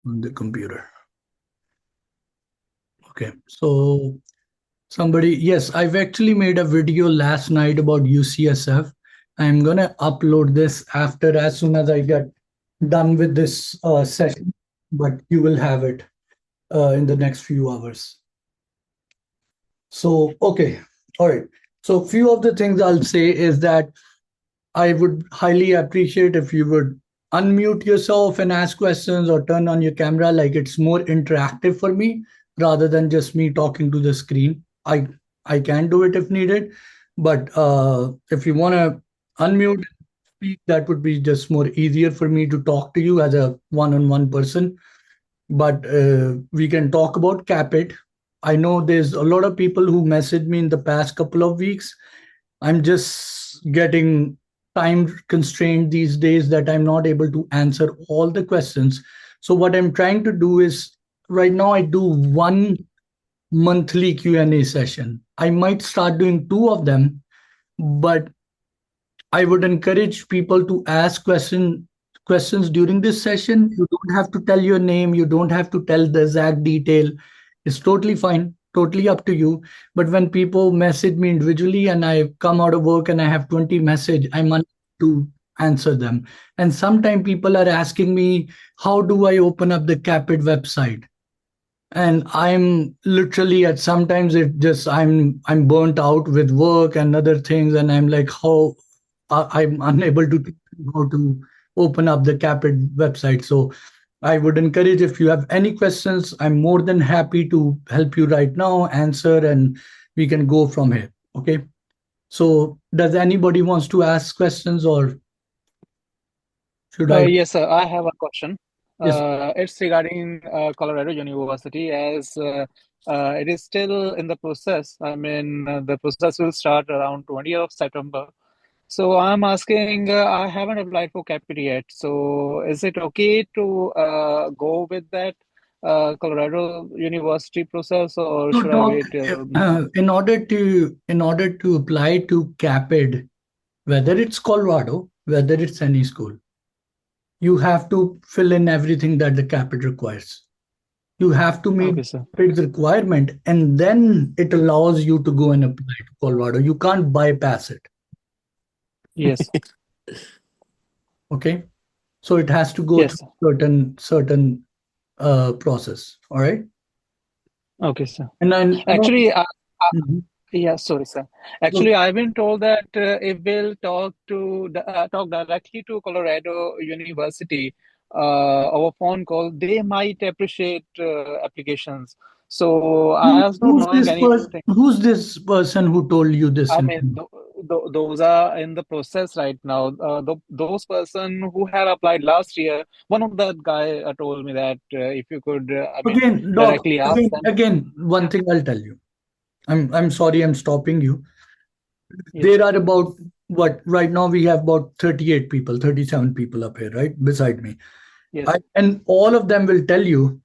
on the computer. Okay, so somebody, yes, I've actually made a video last night about UCSF. I'm gonna upload this after, as soon as I get done with this session, but you will have it in the next few hours. So, okay, all right. So, few of the things I'll say is that I would highly appreciate if you would unmute yourself and ask questions or turn on your camera. Like, it's more interactive for me rather than just me talking to the screen. I can do it if needed, but if you want to unmute, speak, that would be just more easier for me to talk to you as a one-on-one person. But we can talk about Caapid. I know there's a lot of people who messaged me in the past couple of weeks. I'm just getting time constrained these days that I'm not able to answer all the questions. So what I'm trying to do is, right now I do one monthly Q&A session. I might start doing two of them, but I would encourage people to ask questions during this session. You don't have to tell your name. You don't have to tell the exact detail. It's totally fine, totally up to you. But when people message me individually and I come out of work and I have 20 message, I'm unable to answer them. And sometimes people are asking me, how do I open up the Caapid website? And I'm literally, at sometimes it just, I'm burnt out with work and other things, and I'm like, how I'm unable to teach you how to open up the Caapid website. So I would encourage, if you have any questions, I'm more than happy to help you right now, answer, and we can go from here. Okay. So does anybody wants to ask questions, or should I? Yes, sir. I have a question. Yes. It's regarding Colorado University, as it is still in the process. I mean, the process will start around 20th of September. So I'm asking, I haven't applied for Caapid yet. So is it okay to go with that Colorado University process, or So should I doc, wait till? in order to apply to Caapid, whether it's Colorado, whether it's any school, you have to fill in everything that the Caapid requires. You have to meet Okay, sir. its requirement, and then it allows you to go and apply to Colorado. You can't bypass it. Yes. Okay, so it has to go through Yes. certain process. All right, Okay, sir. and I know. Actually, Mhm. yeah, sorry, sir. No, Actually, I've been told that if we'll talk directly to Colorado University over phone call, they might appreciate applications. So I was not who's knowing this person? anything. Who's this person who told you this I mean, information? those are in the process right now. Those person who had applied last year, one of the guy told me that if you could, I mean, Again, doc. directly ask Again, them. again. One thing I'll tell you. I'm sorry. I'm stopping you. Yes, There are about, what, right now we have about 38 people, 37 people up here, right beside me. yes. And all of them will tell you,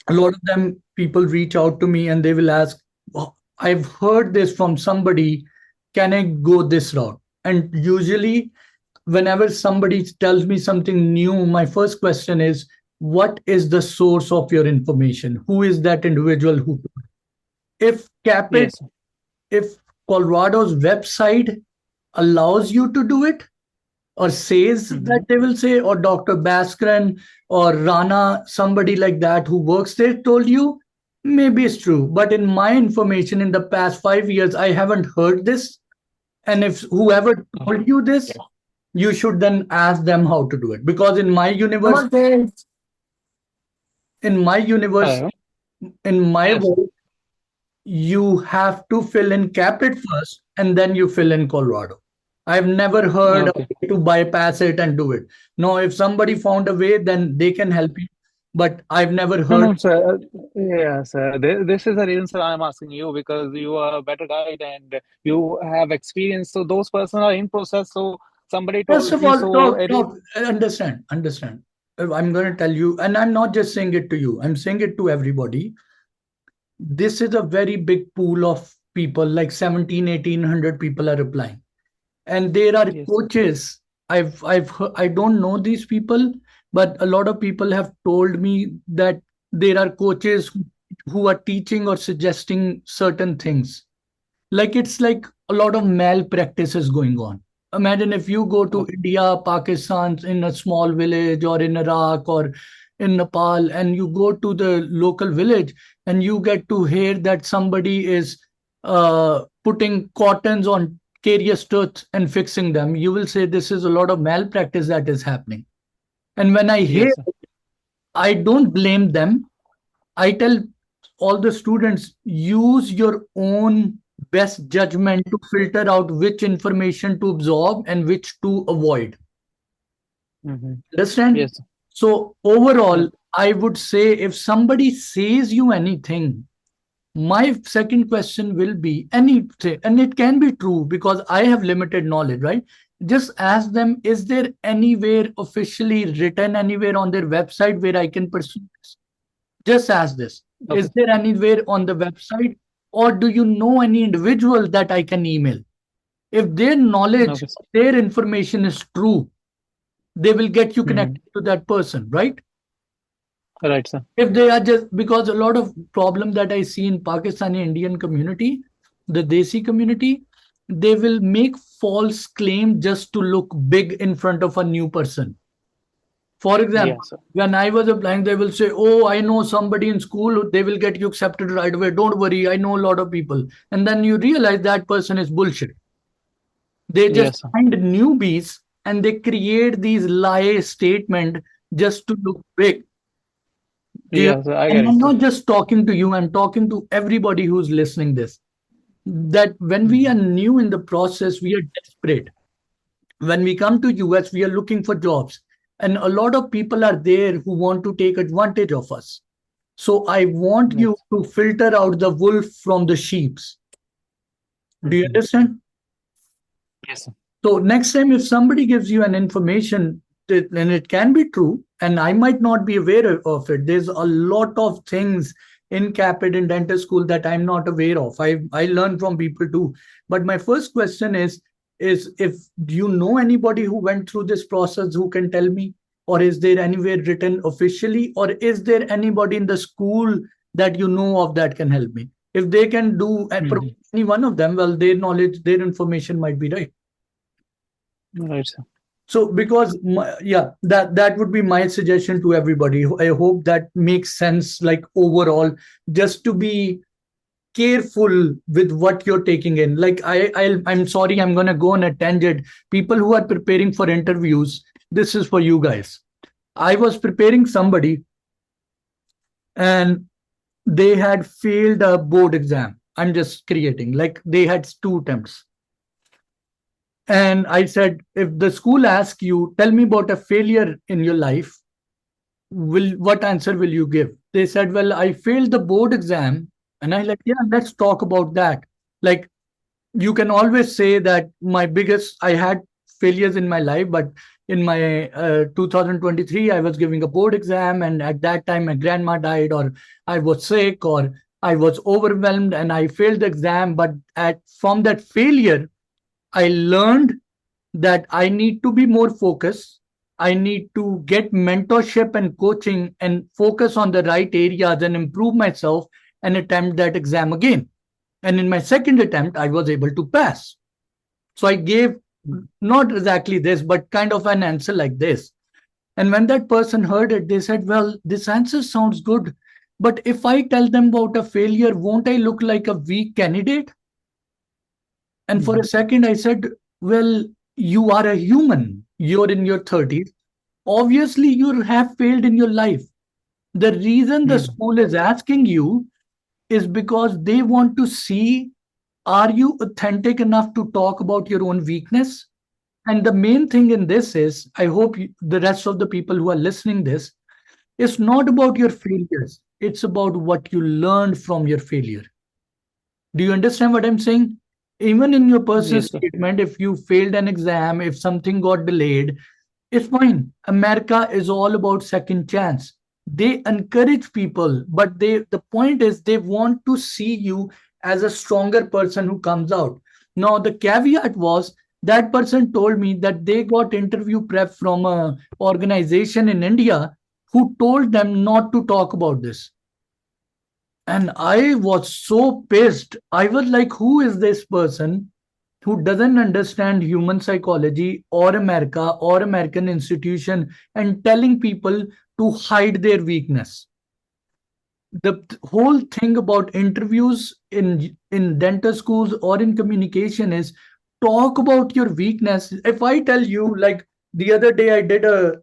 a lot of them, people reach out to me and they will ask, "Oh, I've heard this from somebody, can I go this route?" And usually whenever somebody tells me something new, my first question is, what is the source of your information? Who is that individual who? If Capit, Yes. if Colorado's website allows you to do it, or says that, Hmm. they will say, or Dr. Baskran or Rana, somebody like that who works there told you, maybe it's true. But in my information in the past 5 years, I haven't heard this. And if whoever Okay. told you this, you should then ask them how to do it. Because in my universe, in my universe, Hello. in my Yes. world, you have to fill in Capit first and then you fill in Colorado. I've never heard of Okay. to bypass it and do it. No, if somebody found a way, then they can help you. But I've never No, heard. no, sir. Yeah, sir. This is the reason, sir, I'm asking you because you are a better guide and you have experience. So those persons are in process. So somebody First told of me. all, So it is. understand. I'm going to tell you, and I'm not just saying it to you, I'm saying it to everybody. This is a very big pool of people, like 17, 1800 people are applying. And there are Yes. coaches. I don't know these people, but a lot of people have told me that there are coaches who are teaching or suggesting certain things. Like it's like a lot of malpractice is going on. Imagine if you go to Okay. India, Pakistan, in a small village, or in Iraq or in Nepal, and you go to the local village and you get to hear that somebody is putting cottons on carious tooth and fixing them. You will say this is a lot of malpractice that is happening. And when I hear, Yes, sir. I don't blame them. I tell all the students, use your own best judgment to filter out which information to absorb and which to avoid. Mm-hmm. Understand? Yes, sir. So, Yes. overall, I would say if somebody says you anything, my second question will be anything, and it can be true because I have limited knowledge, right? Just ask them, is there anywhere officially written anywhere on their website where I can pursue this? Just ask this. Is Okay. there anywhere on the website, or do you know any individual that I can email? If their knowledge, Okay, sir. their information is true, they will get you Mm-hmm. connected to that person, right? Right, sir. If they are just, because a lot of problem that I see in Pakistani Indian community, the Desi community, they will make false claim just to look big in front of a new person. For example, Yes, sir. when I was applying, they will say, "Oh, I know somebody in school, they will get you accepted right away. Don't worry, I know a lot of people." And then you realize that person is bullshit. They just Yes, sir. find newbies and they create these lie statement just to look big. Do you? Yes, sir. I And get I'm it, sir. not just talking to you, I'm talking to everybody who's listening this. That when we Mm-hmm. are new in the process, we are desperate. When we come to US, we are looking for jobs. And a lot of people are there who want to take advantage of us. So I want you Yes. to filter out the wolf from the sheeps. Do you Mm-hmm. understand? Yes, sir. So next time, if somebody gives you an information, and it can be true, and I might not be aware of it. There's a lot of things in Caapid in dental school that I'm not aware of. I learn from people too. But my first question is if do you know anybody who went through this process who can tell me, or is there anywhere written officially, or is there anybody in the school that you know of that can help me? If they can do Mm-hmm. any one of them, well, their knowledge, their information might be right. Right, sir. So because yeah, that would be my suggestion to everybody. I hope that makes sense, like overall, just to be careful with what you're taking in. Like I'm sorry, I'm going to go on a tangent. People who are preparing for interviews, this is for you guys. I was preparing somebody and they had failed a board exam. I'm just creating, like they had two attempts. And I said, if the school asks you, tell me about a failure in your life, will what answer will you give? They said, well, I failed the board exam. And I like, yeah, let's talk about that. Like, you can always say that I had failures in my life, but in my 2023, I was giving a board exam, and at that time, my grandma died, or I was sick, or I was overwhelmed, and I failed the exam. But from that failure, I learned that I need to be more focused. I need to get mentorship and coaching and focus on the right areas and improve myself and attempt that exam again. And in my second attempt, I was able to pass. So I gave not exactly this, but kind of an answer like this. And when that person heard it, they said, well, this answer sounds good. But if I tell them about a failure, won't I look like a weak candidate? And for Mm-hmm. a second, I said, well, you are a human. You're in your 30s. Obviously, you have failed in your life. The reason the Mm-hmm. school is asking you is because they want to see, are you authentic enough to talk about your own weakness? And the main thing in this is, I hope the rest of the people who are listening this, it's not about your failures. It's about what you learned from your failure. Do you understand what I'm saying? Even in your personal Yes, sir. statement, if you failed an exam, if something got delayed, it's fine. America is all about second chance. They encourage people, but the point is they want to see you as a stronger person who comes out. Now the caveat was That person told me that they got interview prep from a organization in India who told them not to talk about this. And I was so pissed. I was like, who is this person who doesn't understand human psychology or America or American institution and telling people to hide their weakness? The whole thing about interviews in dental schools or in communication is talk about your weakness. If I tell you, like the other day I did a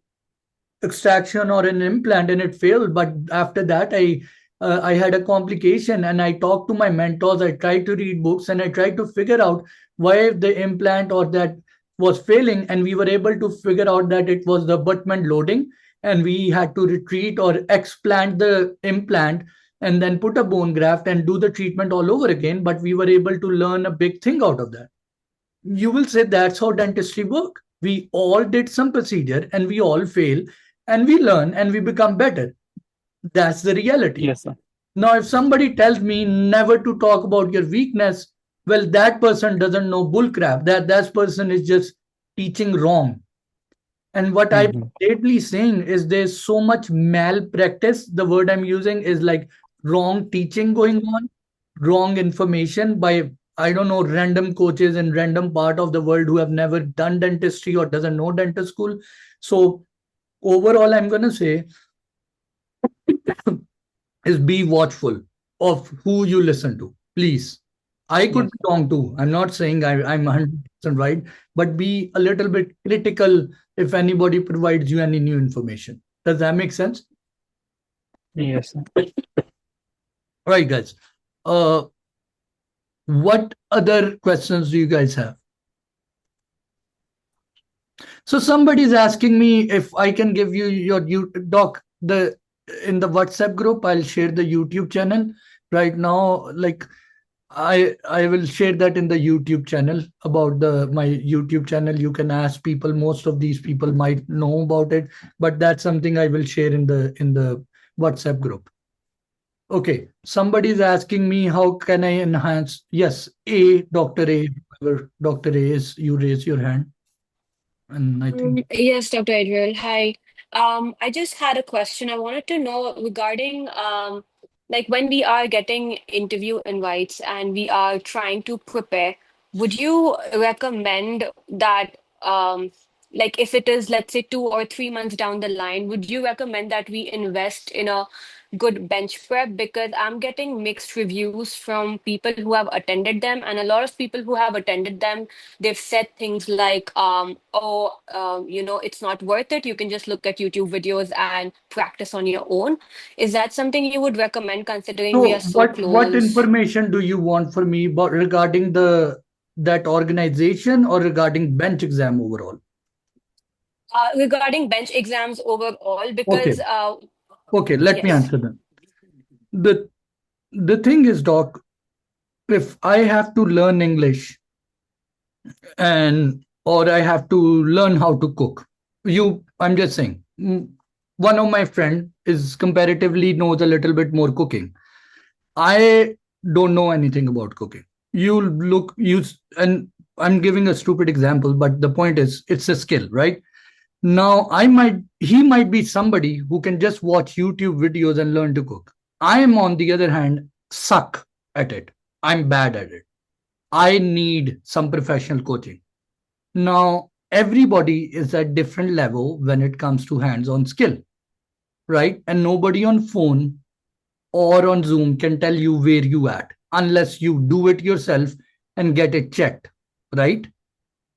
extraction or an implant and it failed, but after that I had a complication and I talked to my mentors, I tried to read books and I tried to figure out why the implant or that was failing, and we were able to figure out that it was the abutment loading, and we had to retreat or explant the implant and then put a bone graft and do the treatment all over again. But we were able to learn a big thing out of that. You will say that's how dentistry work. We all did some procedure and we all fail and we learn and we become better. That's the reality. Yes, sir. Now, if somebody tells me never to talk about your weakness, well, that person doesn't know bullcrap. That person is just teaching wrong. And what I'm Mhm. lately saying is there's so much malpractice. The word I'm using is like wrong teaching going on, wrong information by, I don't know, random coaches in random part of the world who have never done dentistry or doesn't know dental school. So overall, I'm gonna say is be watchful of who you listen to. Please. I could Yes, be wrong too. I'm not saying I'm 100% right, but be a little bit critical if anybody provides you any new information. Does that make sense? yes, sir. Right, guys. Uh, what other questions do you guys have? So somebody's asking me if I can give you your doc the in the WhatsApp group. I'll share the YouTube channel right now. Like I will share that in the YouTube channel about the my YouTube channel. You can ask people. Most of these people might know about it, but that's something I will share in the WhatsApp group. Okay, somebody's asking me how can I enhance? Yes, Dr. A, whoever Dr. A is, you raise your hand, and I think Yes, Dr. Adriel. Hi. I just had a question. I wanted to know regarding like when we are getting interview invites and we are trying to prepare, would you recommend that like if it is, let's say, 2 or 3 months down the line, would you recommend that we invest in a good bench prep? Because I'm getting mixed reviews from people who have attended them, and a lot of people who have attended them, they've said things like, it's not worth it. You can just look at YouTube videos and practice on your own. Is that something you would recommend considering we are so. so What close? information do you want for me about regarding the that organization or regarding bench exam overall? Regarding bench exams overall, Okay, because okay. Let me yes. answer them. the The thing is, doc, if I have to learn English and or I have to learn how to cook, I'm just saying, one of my friend is comparatively knows a little bit more cooking. I don't know anything about cooking. You look, and I'm giving a stupid example, but the point is, it's a skill, right? Now, he might be somebody who can just watch YouTube videos and learn to cook. I am, on the other hand, suck at it. I'm bad at it. I need some professional coaching. Now, everybody is at different level when it comes to hands-on skill, right? And nobody on phone or on Zoom can tell you where you at unless you do it yourself and get it checked, right?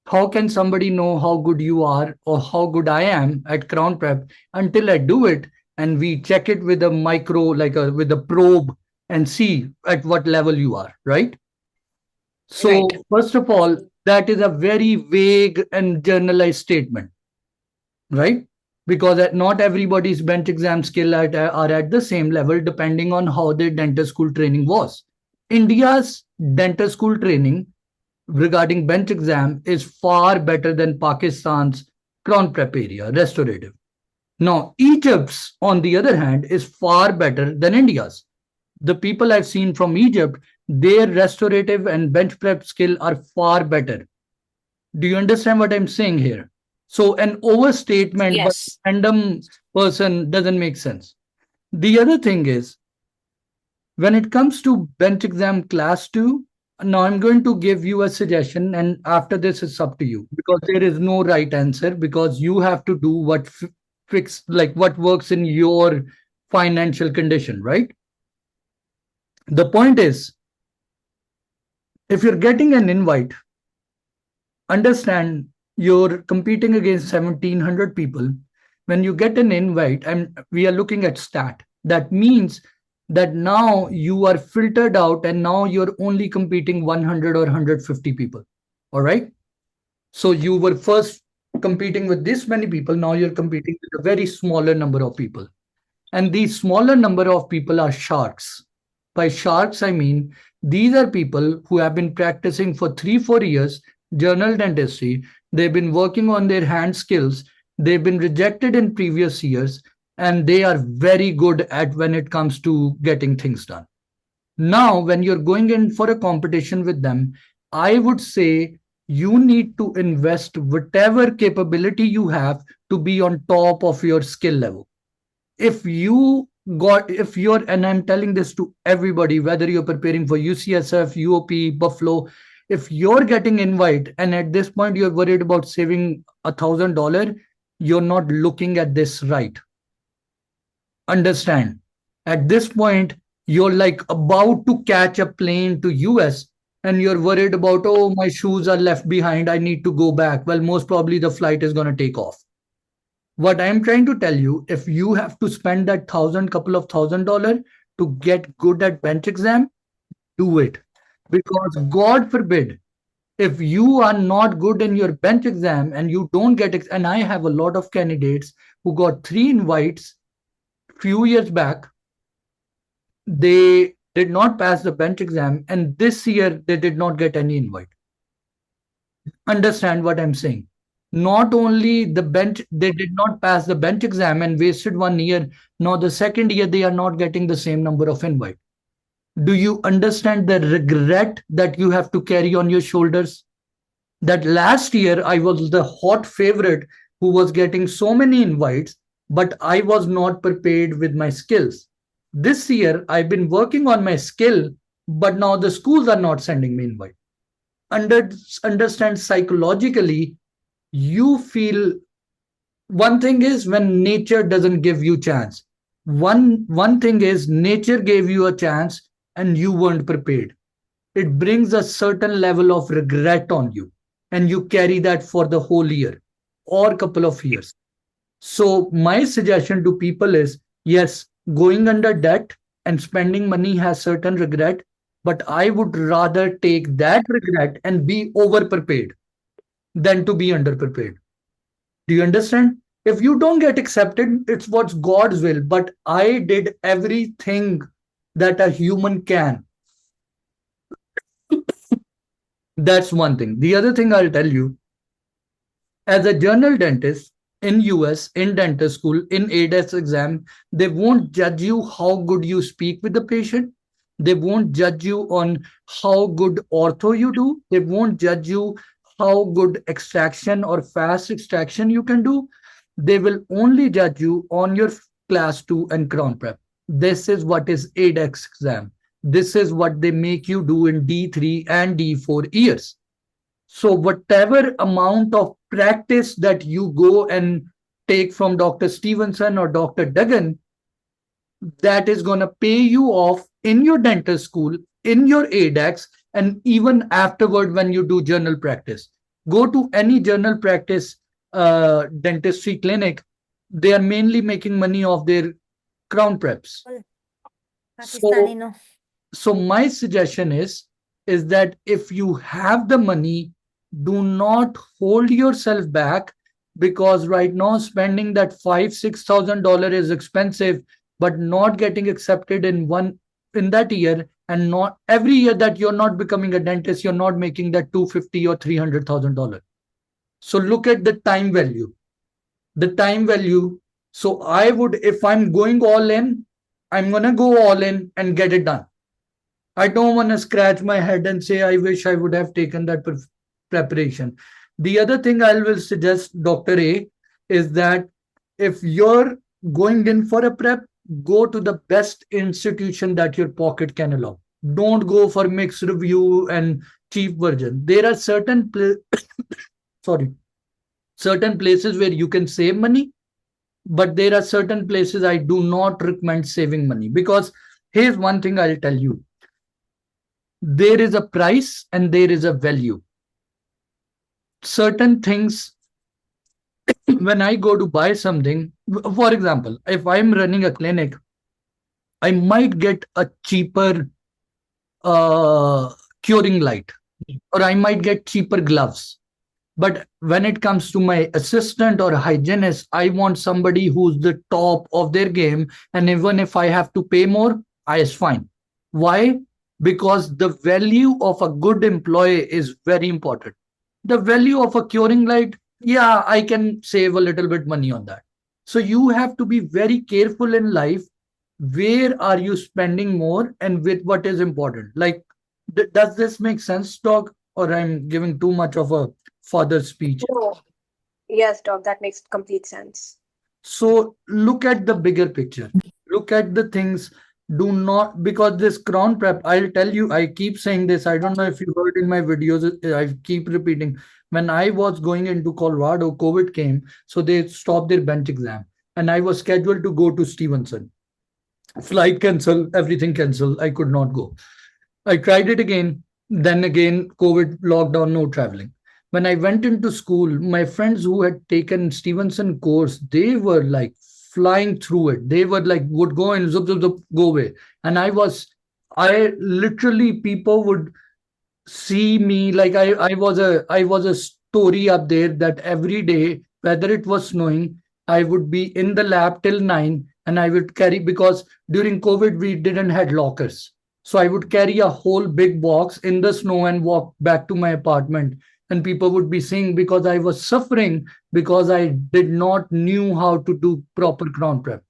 How can somebody know how good you are or how good I am at crown prep until I do it and we check it with a micro, like with a probe, and see at what level you are, right? Right. So, first of all, that is a very vague and generalized statement, right? Because not everybody's bench exam skill are at the same level depending on how their dental school training was. India's dental school training regarding bench exam is far better than Pakistan's crown prep area, restorative. Now, Egypt's, on the other hand, is far better than India's. The people I've seen from Egypt, their restorative and bench prep skill are far better. Do you understand what I'm saying here? So an overstatement, but Yes. random person doesn't make sense. The other thing is, when it comes to bench exam class 2, now I'm going to give you a suggestion, and after this, it's up to you because there is no right answer because you have to do what like what works in your financial condition, right? The point is, if you're getting an invite, understand you're competing against 1700 people. When you get an invite, and we are looking at stat, that means that now you are filtered out and now you're only competing 100 or 150 people. All right. So you were first competing with this many people. Now you're competing with a very smaller number of people. And these smaller number of people are sharks. By sharks, I mean these are people who have been practicing for 3, 4 years general dentistry. They've been working on their hand skills. They've been rejected in previous years, and they are very good at when it comes to getting things done. Now, when you're going in for a competition with them, I would say you need to invest whatever capability you have to be on top of your skill level. If you're, and I'm telling this to everybody, whether you're preparing for UCSF, UOP, Buffalo, if you're getting invite and at this point you're worried about saving $1,000, you're not looking at this right. Understand, at this point you're like about to catch a plane to US and you're worried about, oh, my shoes are left behind, I need to go back. Well, most probably the flight is going to take off. What I'm trying to tell you, if you have to spend that couple of $1,000 to get good at bench exam, do it. Because God forbid, if you are not good in your bench exam and you don't get, and I have a lot of candidates who got 3 invites few years back, they did not pass the bench exam, and this year they did not get any invite. Understand what I'm saying? Not only the bench, they did not pass the bench exam and wasted 1 year. Now the second year they are not getting the same number of invite. Do you understand the regret that you have to carry on your shoulders? That last year I was the hot favorite who was getting so many invites, but I was not prepared with my skills. This year I've been working on my skill, but now the schools are not sending me invite. Understand psychologically, you feel, one thing is when nature doesn't give you chance. One thing is nature gave you a chance and you weren't prepared. It brings a certain level of regret on you, and you carry that for the whole year or couple of years. So my suggestion to people is, yes, going under debt and spending money has certain regret, but I would rather take that regret and be over prepared than to be underprepared. Do you understand? If you don't get accepted, it's what's God's will. But I did everything that a human can. That's one thing. The other thing I'll tell you, as a general dentist in US, in dentist school, in ADES exam, they won't judge you how good you speak with the patient. They won't judge you on how good ortho you do. They won't judge you how good extraction or fast extraction you can do. They will only judge you on your class 2 and crown prep. This is what is ADEX exam. This is what they make you do in D3 and D4 years. So whatever amount of practice that you go and take from Dr. Stevenson or Dr. Duggan, that is going to pay you off in your dental school, in your ADEX, and even afterward when you do general practice. Go to any general practice dentistry clinic, they are mainly making money off their crown preps. So my suggestion is that if you have the money, do not hold yourself back, because right now spending that $5,000-6,000 is expensive, but not getting accepted in that year, and not every year that you're not becoming a dentist, you're not making that $250,000 or $300,000. So look at the time value. The time value. So I would, if I'm going all in, I'm gonna go all in and get it done. I don't want to scratch my head and say, I wish I would have taken that preparation. The other thing I will suggest, Dr. A, is that if you're going in for a prep, go to the best institution that your pocket can allow. Don't go for mixed review and cheap version. There are sorry, certain places where you can save money, but there are certain places I do not recommend saving money, because here's one thing I'll tell you: there is a price and there is a value. Certain things, when I go to buy something, for example, if I'm running a clinic, I might get a cheaper curing light, or I might get cheaper gloves. But when it comes to my assistant or hygienist, I want somebody who's the top of their game. And even if I have to pay more, I is fine. Why? Because the value of a good employee is very important. The value of a curing light, yeah, I can save a little bit money on that. So you have to be very careful in life. Where are you spending more and with what is important? Like, does this make sense, Doc? Or I'm giving too much of a further speech? Oh, yes, Doc, that makes complete sense. So look at the bigger picture. Look at the things. Do not, because this crown prep, I'll tell you, I keep saying this. I don't know if you heard in my videos, I keep repeating. When I was going into Colorado, COVID came, so they stopped their bench exam. And I was scheduled to go to Stevenson. Flight cancel, everything cancel. I could not go. I tried it again. Then again, COVID lockdown, no traveling. When I went into school, my friends who had taken Stevenson course, they were like flying through it. They were like, would go and zup, zup, zup, go away. And I literally, people would see me like I was a story up there, that every day, whether it was snowing, I would be in the lab till 9, and I would carry, because during COVID we didn't had lockers. So I would carry a whole big box in the snow and walk back to my apartment. And people would be seeing, because I was suffering, because I did not knew how to do proper crown prep.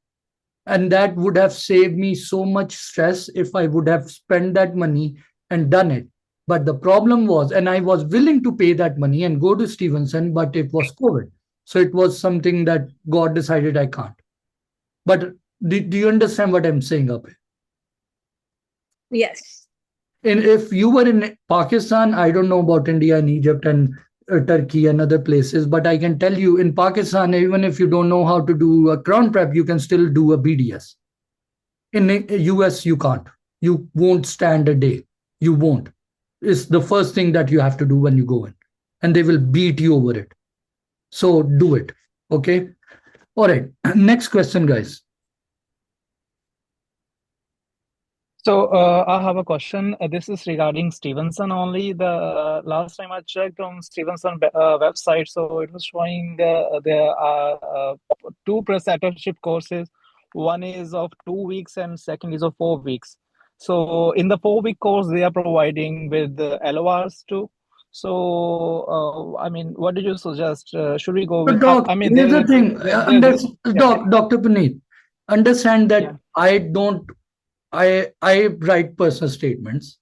And that would have saved me so much stress if I would have spent that money and done it. But the problem was, and I was willing to pay that money and go to Stevenson, but it was COVID. So it was something that God decided I can't. But do you understand what I'm saying up here? Yes. And if you were in Pakistan, I don't know about India and Egypt and Turkey and other places, but I can tell you, in Pakistan, even if you don't know how to do a crown prep, you can still do a BDS. In the US, you can't. You won't stand a day. You won't. It's the first thing that you have to do when you go in, and they will beat you over it. So do it. Okay. All right. Next question, guys. So I have a question. This is regarding Stevenson only. The last time I checked on Stevenson website, so it was showing there are two preceptorship courses. One is of 2 weeks and second is of 4 weeks. So in the 4-week course, they are providing with LORs too. So I mean, what did you suggest? Should we go But with? Doc, I mean, here's the thing. yeah. Dr. Puneet, understand that Yeah. I write personal statements.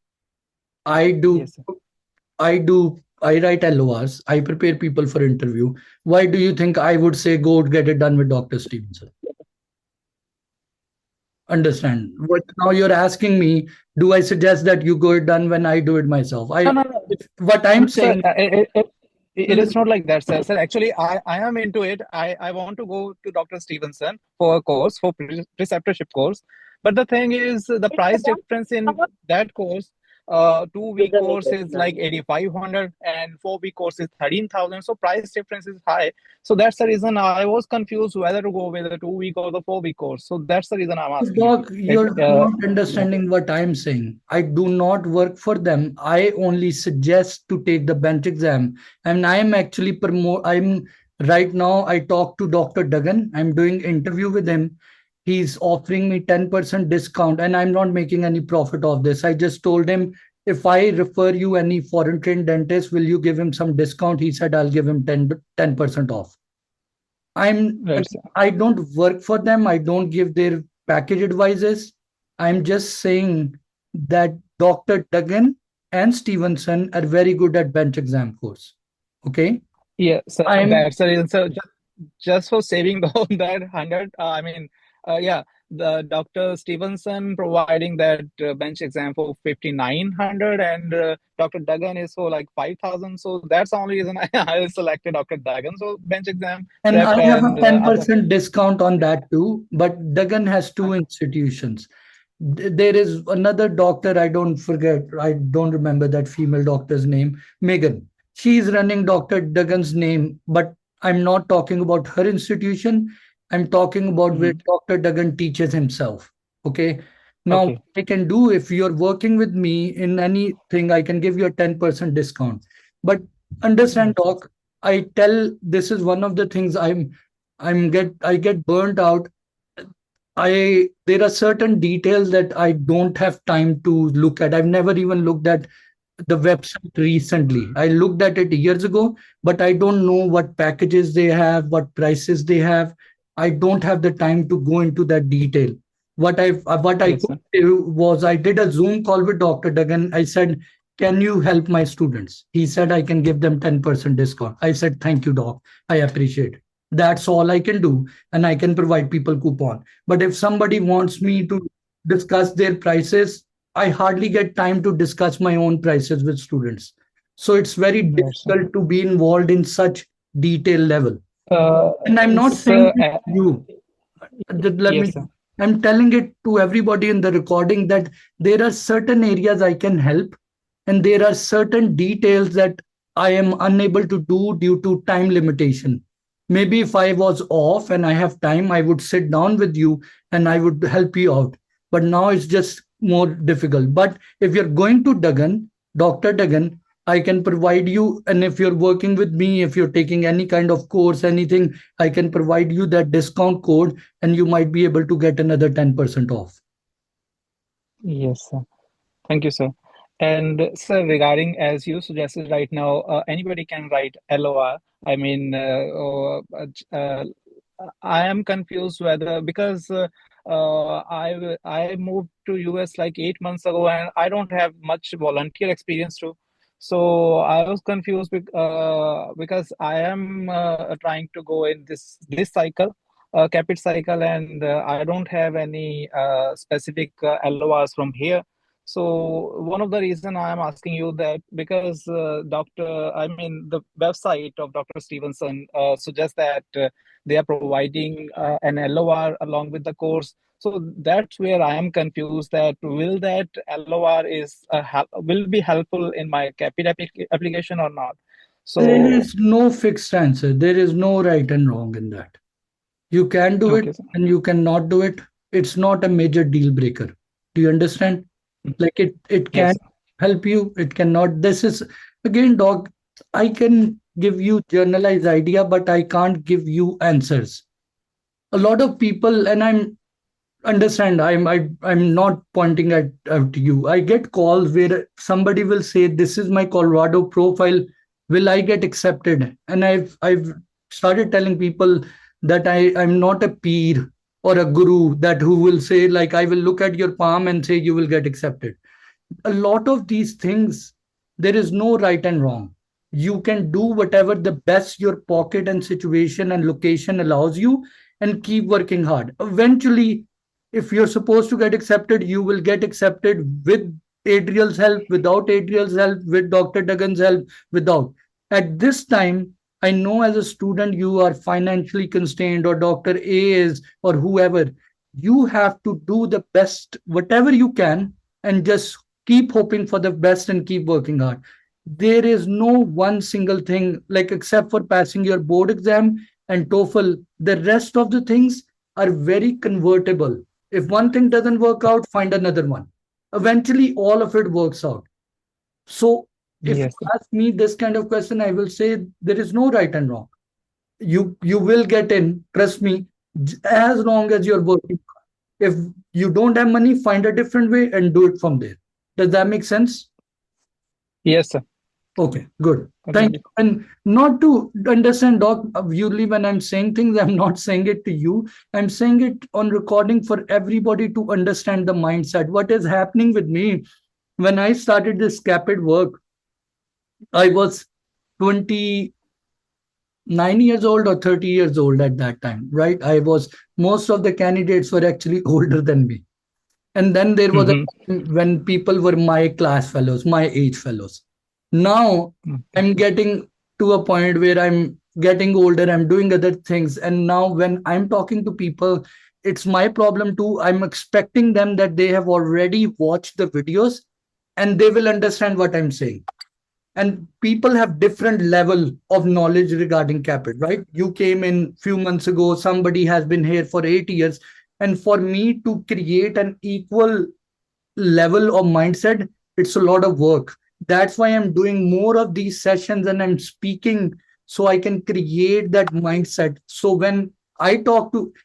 I do Yes, sir. I write LORs. I prepare people for interview. Why do you think I would say go get it done with Dr. Stevenson? Understand? What now you're asking me, do I suggest that you go it done when I do it myself? No. What I'm Sir, saying, it is not like that, sir. Sir, actually, I am into it. I want to go to Dr. Stevenson for a course, for preceptorship course. But the thing is, the price difference in that course, 2-week course is like 8,500 and 4-week course is 13,000. So price difference is high. So that's the reason I was confused whether to go with the 2-week or the 4-week course. So that's the reason I'm asking you. Doc, you're not understanding what I'm saying. I do not work for them. I only suggest to take the bench exam. And I'm actually I'm right now, I talk to Dr. Duggan. I'm doing interview with him. He's offering me 10% discount, and I'm not making any profit of this. I just told him, if I refer you any foreign trained dentist, will you give him some discount? He said, I'll give him 10% off. Right, sir. I don't work for them. I don't give their package advices. I'm just saying that Dr. Duggan and Stevenson are very good at bench exam course. Okay. Yeah, so I'm that's the reason. So just for saving that 100, yeah, the Dr. Stevenson providing that bench exam for 5,900, and Dr. Duggan is for like 5,000. So that's the only reason I selected Dr. Duggan. So bench exam And prep I have a and other. 10% discount on that too. But Duggan has two institutions. There is another doctor, I don't remember that female doctor's name, Megan. She's running Dr. Duggan's name, but I'm not talking about her institution. I'm talking about where Mhm. Dr. Duggan teaches himself. Okay. Now, what Okay. I can do, if you're working with me in anything, I can give you a 10% discount. But understand, Yes. doc, I tell this is one of the things I get burnt out. I There are certain details that I don't have time to look at. I've never even looked at the website recently. I looked at it years ago, but I don't know what packages they have, what prices they have. I don't have the time to go into that detail. What I Yes, could sir. do was I did a Zoom call with Dr. Duggan. I said, "Can you help my students?" He said, "I can give them 10% discount." I said, "Thank you, doc. I appreciate it." That's all I can do, and I can provide people coupon. But if somebody wants me to discuss their prices, I hardly get time to discuss my own prices with students. So it's very Yes, sir. difficult to be involved in such detail level. Uh, And I'm not saying so, it to you. Let yes, me, sir. I'm telling it to everybody in the recording that there are certain areas I can help, and there are certain details that I am unable to do due to time limitation. Maybe if I was off and I have time, I would sit down with you and I would help you out. But now it's just more difficult. But if you're going to Duggan, Dr. Duggan, I can provide you. And if you're working with me, if you're taking any kind of course, anything, I can provide you that discount code and you might be able to get another 10% off. Yes, sir. Thank you, sir. And sir, regarding as you suggested right now, anybody can write LOR. I mean, I am confused whether because I moved to US like 8 months ago and I don't have much volunteer experience too. So I was confused because I am trying to go in this cycle, Caapid cycle, and I don't have any specific LORs from here. So one of the reason I am asking you that because the website of Dr. Stevenson suggests that they are providing an LOR along with the course. So that's where I am confused that will that LOR will be helpful in my Caapid application or not? There So is no fixed answer. There is no right and wrong in that. You can do it okay, sir. and you cannot do it. It's not a major deal breaker. Do you understand? Like it Yes, can sir. help you, it cannot. This is again, dog. I can give you generalized idea, but I can't give you answers. A lot of people, and understand. I'm not pointing at out to you. I get calls where somebody will say, "This is my Colorado profile. Will I get accepted?" And I've started telling people that I'm not a peer or a guru that who will say like I will look at your palm and say you will get accepted. A lot of these things, there is no right and wrong. You can do whatever the best your pocket and situation and location allows you and keep working hard. Eventually, if you're supposed to get accepted, you will get accepted with Adriel's help, without Adriel's help, with Dr. Duggan's help, without. At this time, I know as a student you are financially constrained, or Dr. A is, or whoever. You have to do the best, whatever you can, and just keep hoping for the best and keep working hard. There is no one single thing, like except for passing your board exam and TOEFL, the rest of the things are very convertible. If one thing doesn't work out, find another one. Eventually, all of it works out. So, if Yes, you ask me this kind of question, I will say there is no right and wrong. You will get in, trust me, as long as you're working. If you don't have money, find a different way and do it from there. Does that make sense? yes, sir. Okay, good. Thank you. Completely. And not to understand, Doc, usually when I'm saying things, I'm not saying it to you. I'm saying it on recording for everybody to understand the mindset. What is happening with me when I started this Caapid work, I was 20. 9 years old or 30 years old at that time, right? Most of the candidates were actually older than me. And then there was a Mm-hmm. time when people were my class fellows, my age fellows. Now Okay. I'm getting to a point where I'm getting older, I'm doing other things. And now when I'm talking to people, it's my problem too. I'm expecting them that they have already watched the videos and they will understand what I'm saying. And people have different level of knowledge regarding Caapid, right? You came in few months ago, somebody has been here for 8 years. And for me to create an equal level of mindset, it's a lot of work. That's why I'm doing more of these sessions and I'm speaking so I can create that mindset. So when I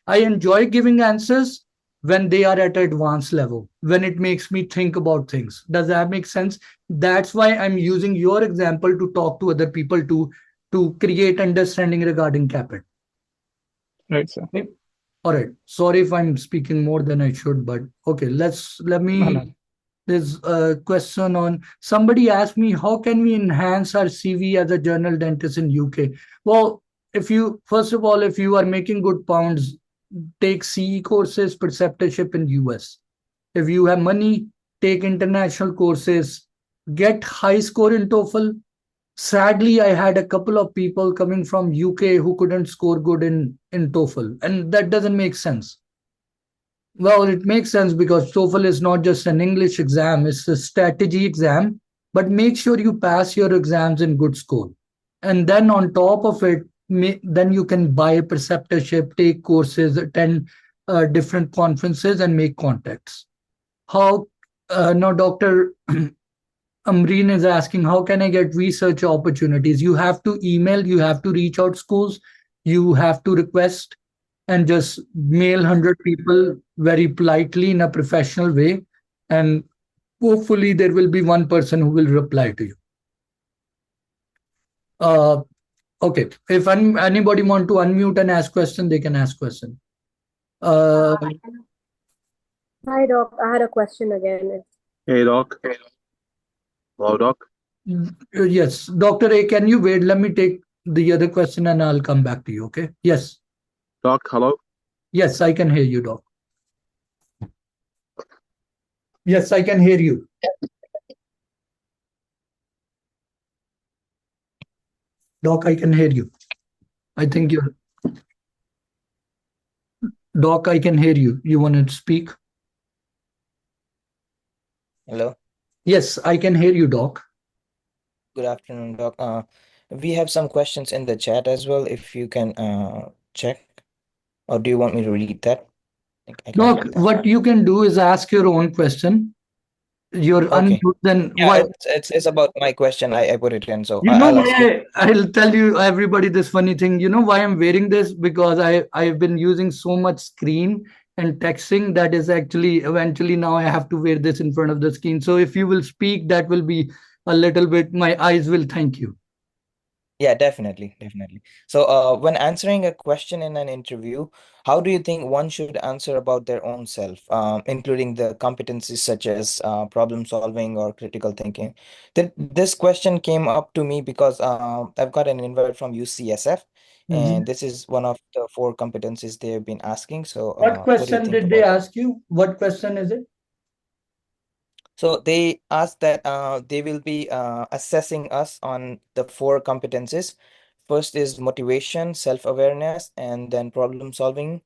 enjoy giving answers when they are at advanced level, when it makes me think about things. Does that make sense? That's why I'm using your example to talk to other people to create understanding regarding Capit. Right, sir. Okay. All right. Sorry if I'm speaking more than I should, but okay, let No, me. no. There's a question on somebody asked me, how can we enhance our CV as a general dentist in UK? Well, if you, first of all, if you are making good pounds, take CE courses, preceptorship in US. If you have money, take international courses, get high score in TOEFL. Sadly, I had a couple of people coming from UK who couldn't score good in TOEFL, and that doesn't make sense. Well, it makes sense because TOEFL is not just an English exam, it's a strategy exam. But make sure you pass your exams in good score. And then on top of it, then you can buy a preceptorship, take courses, attend different conferences, and make contacts. How now, Dr. Amreen is asking, how can I get research opportunities? You have to email, you have to reach out schools, you have to request and just mail 100 people very politely in a professional way. And hopefully there will be one person who will reply to you. Uh, okay. If anybody want to unmute and ask question, they can ask question. Uh, Hi, Doc. I had a question again. Hey, Doc. Hello, Doc. yes, Dr. A, can you wait? Let me take the other question and I'll come back to you. Okay. Yes. Doc, hello. Yes, I can hear you, Doc. Yes, I can hear you. Doc, I can hear you. I think you're. Doc, I can hear you. You want to speak? Hello. Yes, I can hear you, Doc. Good afternoon, Doc. We have some questions in the chat as well, if you can check. Or do you want me to read that? I can Doc, read that. what you can do is ask your own question. You're Okay. unmute, then Yeah, why? it's about my question. I put it in, so You know I'll ask it. why I'll tell you everybody this funny thing. You know why I'm wearing this? Because I've been using so much screen and texting that is actually eventually now I have to wear this in front of the screen. So if you will speak, that will be a little bit, my eyes will thank you. Yeah, definitely. So, when answering a question in an interview, how do you think one should answer about their own self, including the competencies such as problem solving or critical thinking? This question came up to me because I've got an invite from UCSF, Mhm. and this is one of the 4 competencies they have been asking. So, What what do you question think did they about that? ask you? What question is it? So they asked that they will be assessing us on the 4 competencies. First is motivation, self-awareness, and then problem solving,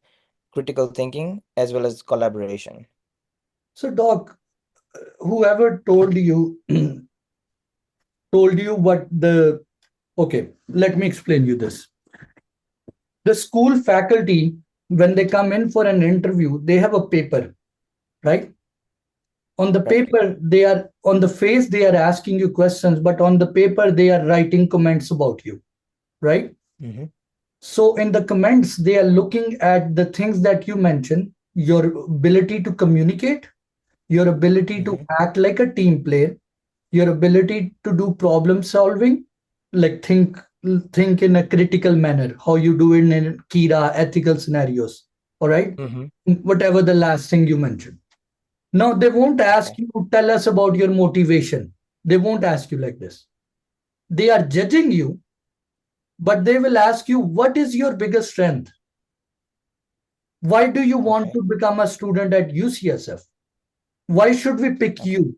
critical thinking, as well as collaboration. So, Doc, whoever told you told you what the okay, let me explain you this. The school faculty, when they come in for an interview, they have a paper, right? On the Right. paper, they are on the face, they are asking you questions, but on the paper, they are writing comments about you, right? Mm-hmm. So in the comments, they are looking at the things that you mentioned, your ability to communicate, your ability to Mm-hmm. act like a team player, your ability to do problem solving, like think in a critical manner, how you do it in Kira ethical scenarios. All right. Mm-hmm. Whatever the last thing you mentioned. Now they won't ask Okay. you to tell us about your motivation. They won't ask you like this. They are judging you but they will ask you, what is your biggest strength? Why do you want Okay. to become a student at UCSF? Why should we pick Okay. you?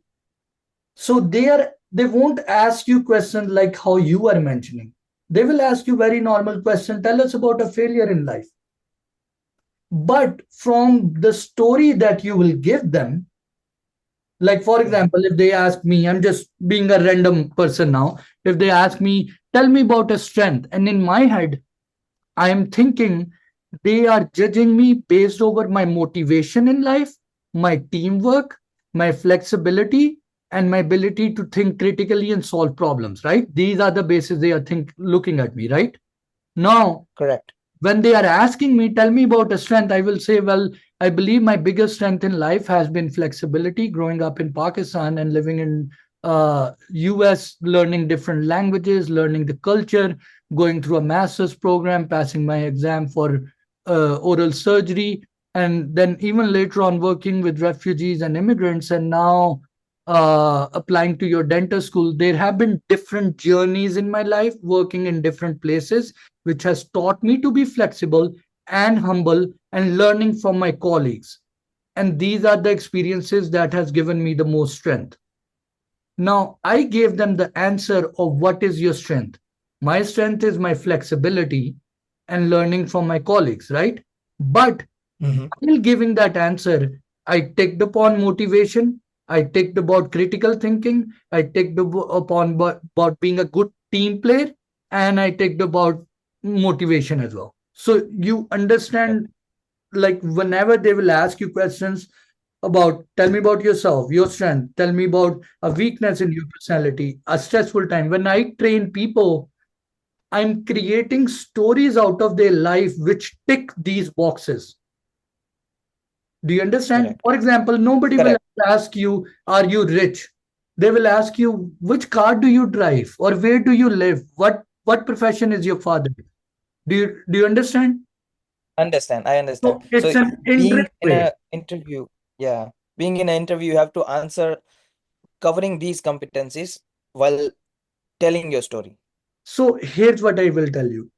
So they won't ask you questions like how you are mentioning. They will ask you very normal question. Tell us about a failure in life. But from the story that you will give them, like for example, if they ask me, I'm just being a random person now. If they ask me, tell me about a strength, and in my head, I am thinking they are judging me based over my motivation in life, my teamwork, my flexibility, and my ability to think critically and solve problems, right? These are the bases they are looking at me, right? Now, Correct. when they are asking me, tell me about a strength, I will say, well, I believe my biggest strength in life has been flexibility, growing up in Pakistan and living in US, learning different languages, learning the culture, going through a master's program, passing my exam for oral surgery, and then even later on working with refugees and immigrants, and now applying to your dental school. There have been different journeys in my life, working in different places, which has taught me to be flexible and humble and learning from my colleagues. And these are the experiences that has given me the most strength. Now, I gave them the answer of what is your strength. My strength is my flexibility and learning from my colleagues, right? But Mm-hmm. while giving that answer, I ticked upon motivation, I ticked about critical thinking, I ticked upon about being a good team player, and I ticked about motivation as well. So you understand, like whenever they will ask you questions about, tell me about yourself, your strength, tell me about a weakness in your personality, a stressful time. When I train people, I'm creating stories out of their life which tick these boxes. Do you understand? Correct. For example, nobody will Correct. ask you, are you rich? They will ask you, which car do you drive or where do you live? What profession is your father? Do you understand? Understand. I understand. So So it's an being indirect in way. a interview, yeah, being in an interview, you have to answer covering these competencies while telling your story. So here's what I will tell you.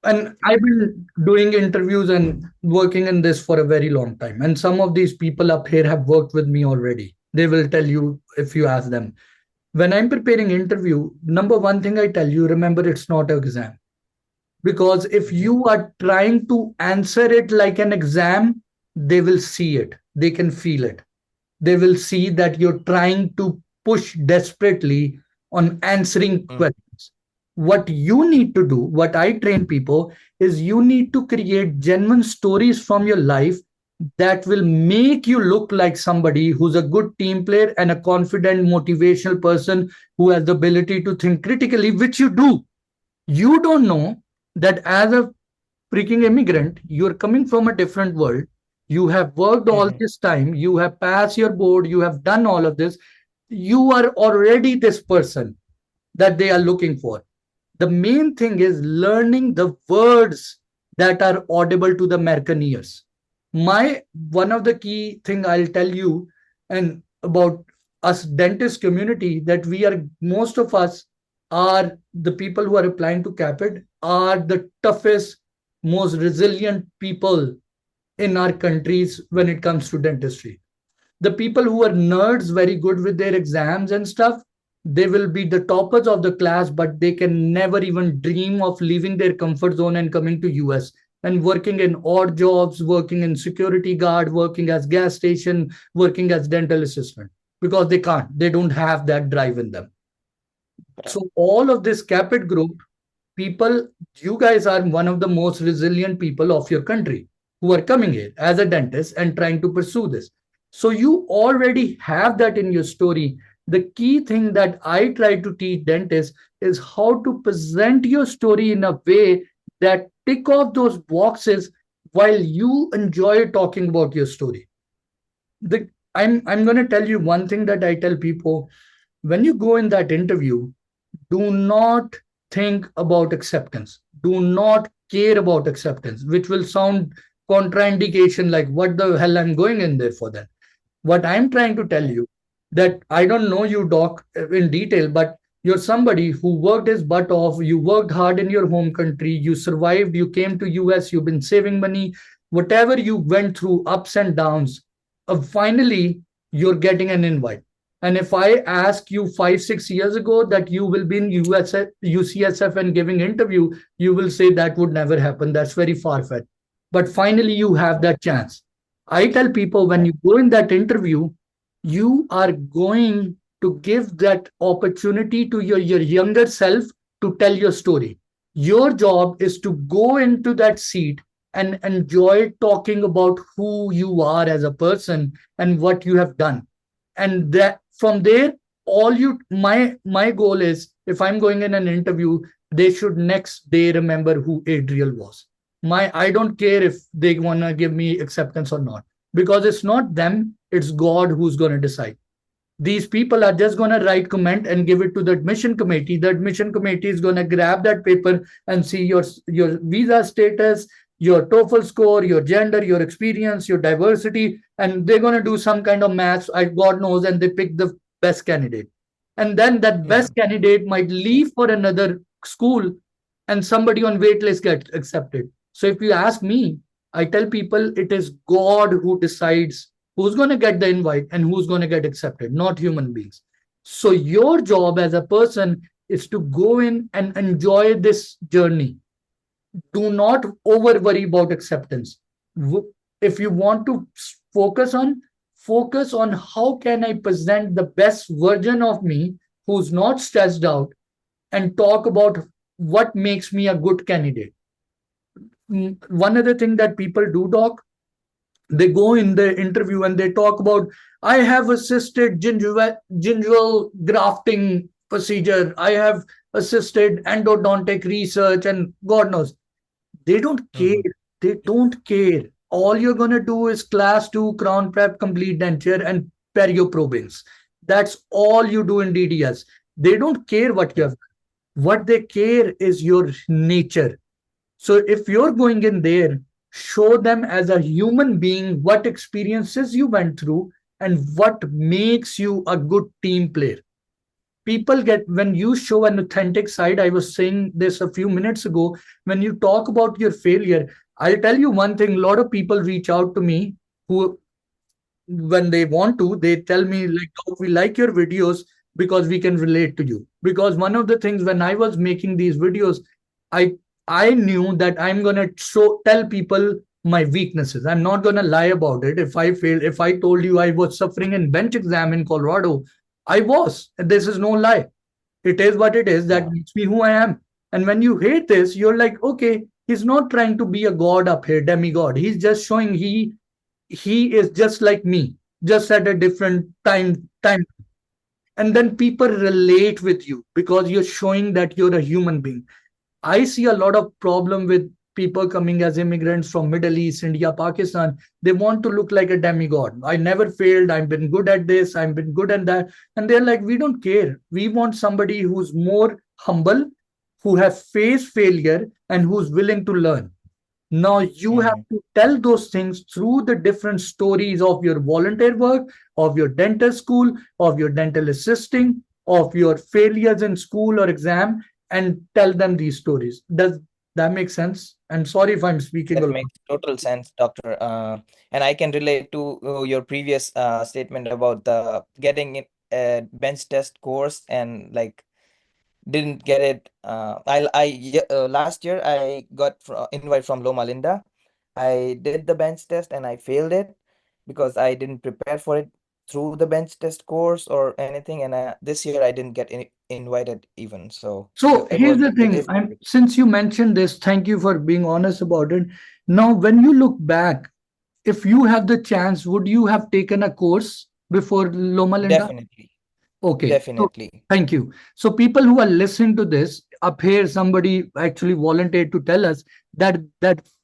And I've been doing interviews and working in this for a very long time. And some of these people up here have worked with me already. They will tell you if you ask them. When I'm preparing interview, number one thing I tell you, remember it's not an exam. Because if Mm-hmm. you are trying to answer it like an exam, they will see it. They can feel it. They will see that you're trying to push desperately on answering Mm. questions. What you need to do, what I train people, is you need to create genuine stories from your life that will make you look like somebody who's a good team player and a confident, motivational person who has the ability to think critically, which you do. You don't know that as a freaking immigrant, you're coming from a different world. You have worked all Mm-hmm. this time, you have passed your board, you have done all of this. You are already this person that they are looking for. The main thing is learning the words that are audible to the American ears. My one of the key thing I'll tell you and about us dentist community, that we are, most of us are the people who are applying to Caapid are the toughest, most resilient people in our countries when it comes to dentistry. The people who are nerds, very good with their exams and stuff, they will be the toppers of the class, but they can never even dream of leaving their comfort zone and coming to US and working in odd jobs, working in security guard, working as gas station, working as dental assistant, because they don't have that drive in them. So Correct. all of this Capit group people, you guys are one of the most resilient people of your country who are coming here as a dentist and trying to pursue this. So you already have that in your story. The key thing that I try to teach dentists is how to present your story in a way that tick off those boxes while you enjoy talking about your story. The I'm going to tell you one thing that I tell people: when you go in that interview, do not think about acceptance. Do not care about acceptance, which will sound contraindication, like what the hell I'm going in there for then. What I'm trying to tell Correct. you, that I don't know you, doc, in detail, but You're somebody who worked his butt off. You worked hard in your home country. You survived. You came to US. You've been saving money. Whatever you went through, ups and downs, finally you're getting an invite. And if I ask you 5, 6 years ago that you will be in UCSF and giving interview, you will say that would never happen. That's very far fetched. But finally, you have that chance. I tell people when you go in that interview, you are going to give that opportunity to your younger self to tell your story. Your job is to go into that seat and enjoy talking about who you are as a person and what you have done. And that from there, my goal is if I'm going in an interview, they should next day remember who Adriel was. I don't care if they want to give me acceptance or not, because it's not them, it's God who's going to decide. These people are just going to write comment and give it to the admission committee. The admission committee is going to grab that paper and see your visa status, your TOEFL score, your gender, your experience, your diversity, and they're going to do some kind of maths, God knows, and they pick the best candidate. And then that best candidate might leave for another school and somebody on waitlist gets accepted. So if you ask me, I tell people it is God who decides who's going to get the invite and who's going to get accepted, not human beings. So your job as a person is to go in and enjoy this journey. Do not over worry about acceptance. If you want to focus on how can I present the best version of me who's not stressed out, and talk about what makes me a good candidate. One other thing that people do, Doc, they go in the interview and they talk about, I have assisted gingival grafting procedure, I have assisted endodontic research, and God knows. They don't care. They don't care. All you're going to do is class 2 crown prep complete denture and perioprobings. That's all you do in DDS. They don't care what you have. What they care is your nature. So if you're going in there, show them as a human being what experiences you went through and what makes you a good team player. People get, when you show an authentic side, I was saying this a few minutes ago, when you talk about your failure, I'll tell you one thing, a lot of people reach out to me who, when they want to, they tell me like, oh, we like your videos because we can relate to you. Because one of the things when I was making these videos, I knew that I'm going to tell people my weaknesses. I'm not going to lie about it. If I failed, if I told you I was suffering in bench exam in Colorado, I was. This is no lie. It is what it is. That makes me who I am. And when you hate this, you're like, okay, he's not trying to be a god up here, demigod. He's just showing he is just like me, just at a different time. And then people relate with you because you're showing that you're a human being. I see a lot of problem with people coming as immigrants from Middle East, India, Pakistan. They want to look like a demigod. I never failed. I've been good at this. I've been good at that. And they're like, we don't care. We want somebody who's more humble, who has faced failure, and who's willing to learn. Now you have to tell those things through the different stories of your volunteer work, of your dental school, of your dental assisting, of your failures in school or exam, and tell them these stories. Does that make sense? I'm sorry if I'm speaking. That makes total sense, Doctor. And I can relate to your previous statement about the getting a bench test course and like didn't get it. Last year I got invite from Loma Linda. I did the bench test and I failed it because I didn't prepare for it through the bench test course or anything. And this year I didn't get invited even. So here's the thing. Since you mentioned this, thank you for being honest about it. Now, when you look back, if you have the chance, would you have taken a course before Loma Linda? Definitely. Okay. Definitely. So, thank you. So people who are listening to this, up here, somebody actually volunteered to tell us that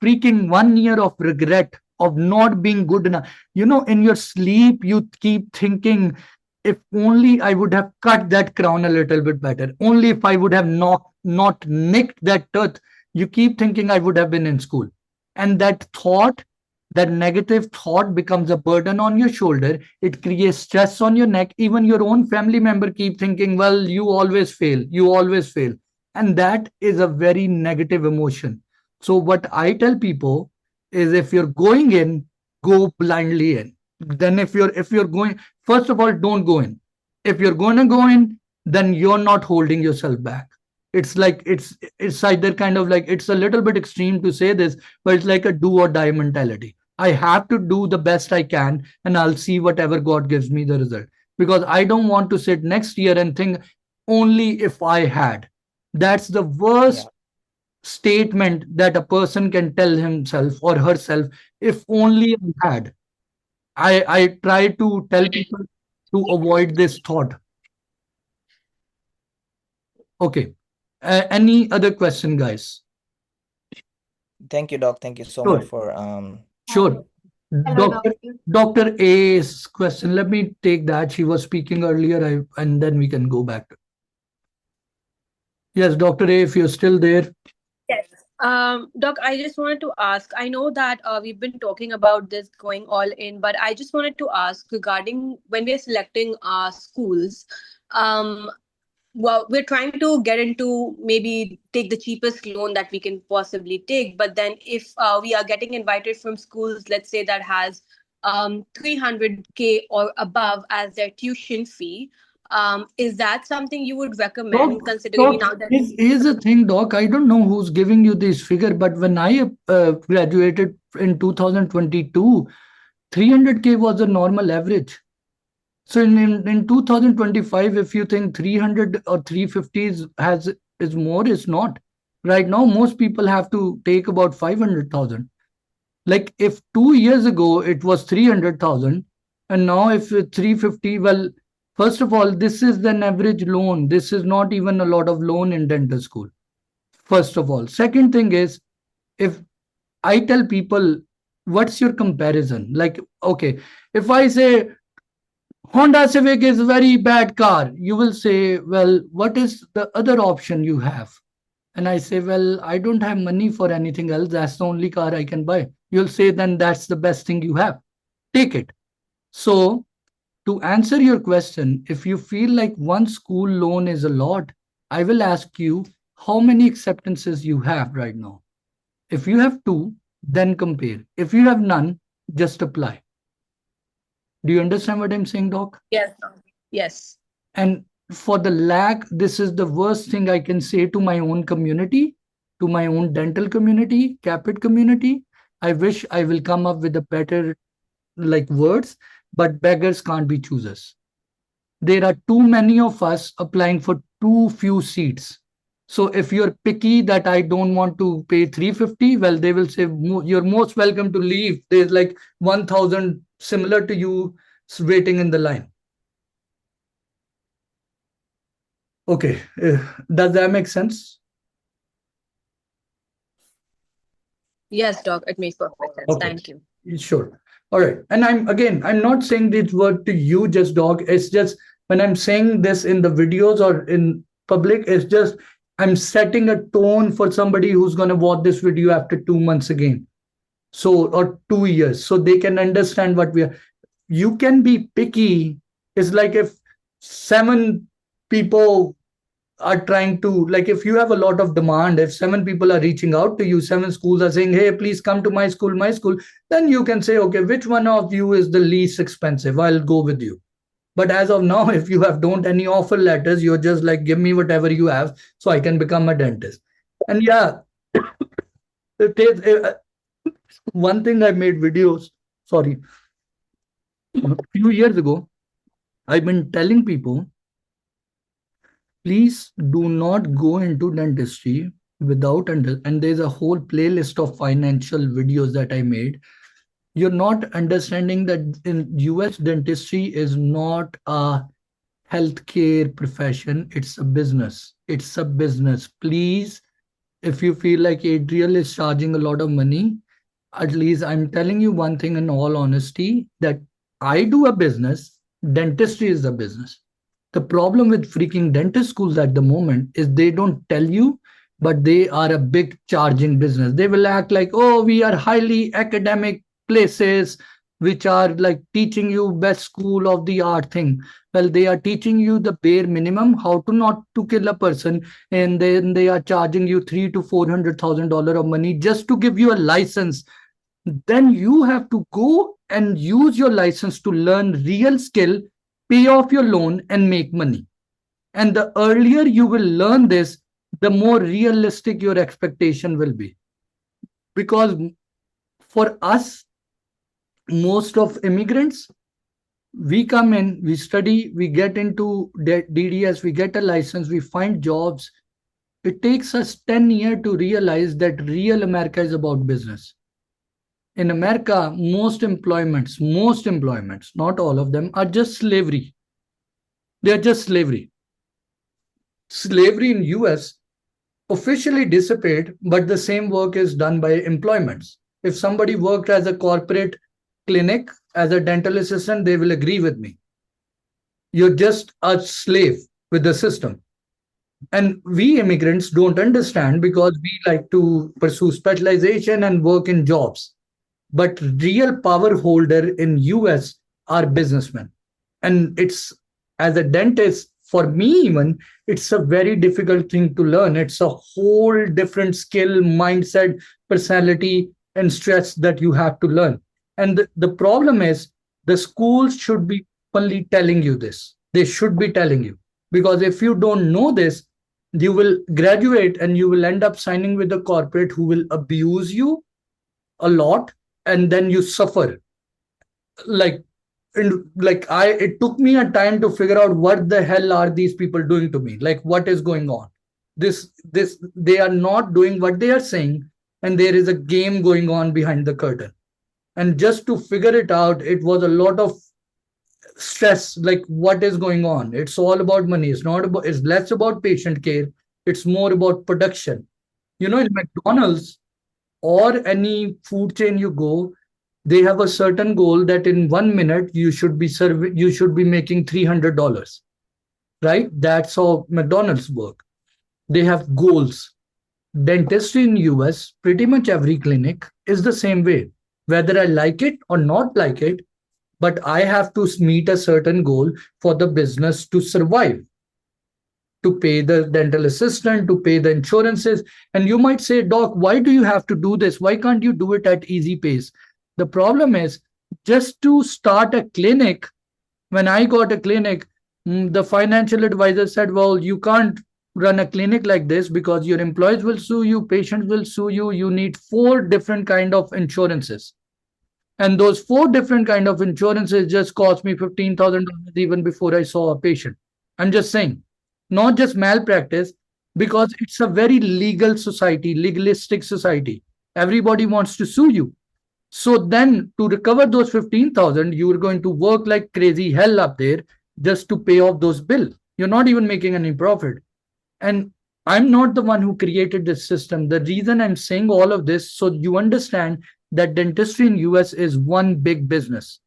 freaking 1 year of regret of not being good enough. You know, in your sleep, you keep thinking, if only I would have cut that crown a little bit better. Only if I would have not nicked that tooth. You keep thinking I would have been in school. And that thought That negative thought becomes a burden on your shoulder. It creates stress on your neck. Even your own family member keep thinking, well, you always fail, you always fail. And that is a very negative emotion. So what I tell people is, if you're going in, go blindly in. Then if you're going, first of all, don't go in. If you're going to go in, then you're not holding yourself back. It's like it's either kind of like, it's a little bit extreme to say this, but it's like a do or die mentality. I have to do the best I can, and I'll see whatever God gives me the result. Because I don't want to sit next year and think, only if I had. That's the worst statement that a person can tell himself or herself. If only I had. I try to tell people to avoid this thought. Okay. Any other question, guys? Thank you, Doc. Thank you so Sure. much for Sure. Hello, Dr. A's question. Let me take that. She was speaking earlier, and then we can go back. Yes, Dr. A, if you're still there. Yes. Doc, I just wanted to ask. I know that we've been talking about this going all in, but I just wanted to ask regarding when we're selecting schools. Um, well, we're trying to get into maybe take the cheapest loan that we can possibly take. But then if we are getting invited from schools, let's say that has 300K or above as their tuition fee, is that something you would recommend, considering now that... Here's the thing, Doc. I don't know who's giving you this figure, but when I graduated in 2022, 300K was the normal average. So in 2025, if you think 300 or 350 is more, it's not. Right now, most people have to take about 500,000. Like if 2 years ago it was 300,000, and now if it's 350, well, first of all, this is an average loan. This is not even a lot of loan in dental school. First of all. Second thing is, if I tell people, what's your comparison? Like, okay, if I say Honda Civic is a very bad car, you will say, well, what is the other option you have? And I say, well, I don't have money for anything else. That's the only car I can buy. You'll say, then that's the best thing you have. Take it. So, to answer your question, if you feel like one school loan is a lot, I will ask you how many acceptances you have right now. If you have two, then compare. If you have none, just apply. Do you understand what I'm saying, Doc? Yes. Yes. And for the lack, this is the worst thing I can say to my own community, to my own dental community, Caapid community. I wish I will come up with a better words, but beggars can't be choosers. There are too many of us applying for too few seats. So if you're picky that I don't want to pay 350, well, they will say, you're most welcome to leave. There's like 1,000 similar to you waiting in the line. Okay, does that make sense? Yes, Doc, it makes perfect sense. Okay. Thank you. Sure. All right. And I'm not saying this word to you, just Doc. It's just when I'm saying this in the videos or in public, it's just I'm setting a tone for somebody who's going to watch this video after 2 months again. So, or 2 years, so they can understand what we are. You can be picky. It's like if 7 people are trying to, like if you have a lot of demand, if 7 people are reaching out to you, 7 schools are saying, hey, please come to my school, then you can say, okay, which one of you is the least expensive? I'll go with you. But as of now, if you don't any offer letters, you're just like, give me whatever you have so I can become a dentist. And yeah, one thing I made videos, sorry, a few years ago, I've been telling people, please do not go into dentistry without and there's a whole playlist of financial videos that I made. You're not understanding that in US dentistry is not a healthcare profession, it's a business. It's a business. Please, if you feel like Adriel is charging a lot of money, at least I'm telling you one thing in all honesty, that I do a business, dentistry is a business. The problem with freaking dentist schools at the moment is they don't tell you, but they are a big charging business. They will act like, oh, we are highly academic places which are like teaching you best school of the art thing. Well, they are teaching you the bare minimum, how to not to kill a person, and then they are charging you $300,000 to $400,000 of money just to give you a license. Then you have to go and use your license to learn real skill, pay off your loan, and make money. And the earlier you will learn this, the more realistic your expectation will be. Because for us, most of immigrants, we come in, we study, we get into DDS, we get a license, we find jobs. It takes us 10 years to realize that real America is about business. In America, most employments, not all of them, are just slavery. They are just slavery. Slavery in US officially disappeared, but the same work is done by employments. If somebody worked as a corporate clinic, as a dental assistant, they will agree with me. You're just a slave with the system. And we immigrants don't understand because we like to pursue specialization and work in jobs. But real power holder in US are businessmen. And it's, as a dentist, for me even, it's a very difficult thing to learn. It's a whole different skill, mindset, personality, and stress that you have to learn. And the problem is the schools should be only telling you this. They should be telling you. Because if you don't know this, you will graduate and you will end up signing with a corporate who will abuse you a lot, and then you suffer. It took me a time to figure out what the hell are these people doing to me? Like, what is going on? They are not doing what they are saying, and there is a game going on behind the curtain. And just to figure it out, it was a lot of stress. Like, what is going on? It's all about money. It's less about patient care. It's more about production. In McDonald's or any food chain you go, they have a certain goal that in 1 minute you should be making $300, right? That's how McDonald's work. They have goals. Dentistry in US, pretty much every clinic is the same way. Whether I like it or not like it, but I have to meet a certain goal for the business to survive, to pay the dental assistant, to pay the insurances. And you might say, Doc, why do you have to do this? Why can't you do it at easy pace? The problem is, just to start a clinic, when I got a clinic, the financial advisor said, well, you can't run a clinic like this because your employees will sue you, patients will sue you. You need 4 different kind of insurances. And those 4 different kind of insurances just cost me $15,000 even before I saw a patient. I'm just saying, not just malpractice, because it's a very legal society, legalistic society. Everybody wants to sue you. So then to recover those 15,000, you're going to work like crazy hell up there just to pay off those bills. You're not even making any profit. And I'm not the one who created this system. The reason I'm saying all of this, so you understand that dentistry in US is one big business.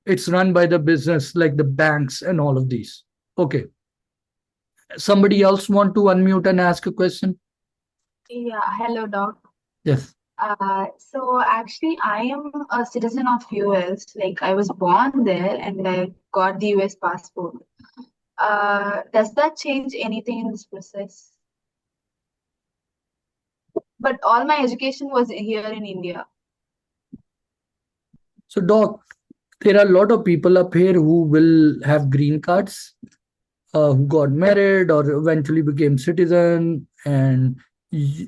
It's run by the business, like the banks and all of these. Okay. Somebody else want to unmute and ask a question? Yeah, hello, Doc. Yes. So actually, I am a citizen of US. Like, I was born there and I got the US passport. Does that change anything in this process? But all my education was here in India. So, Doc, there are a lot of people up here who will have green cards, who got married or eventually became citizen, and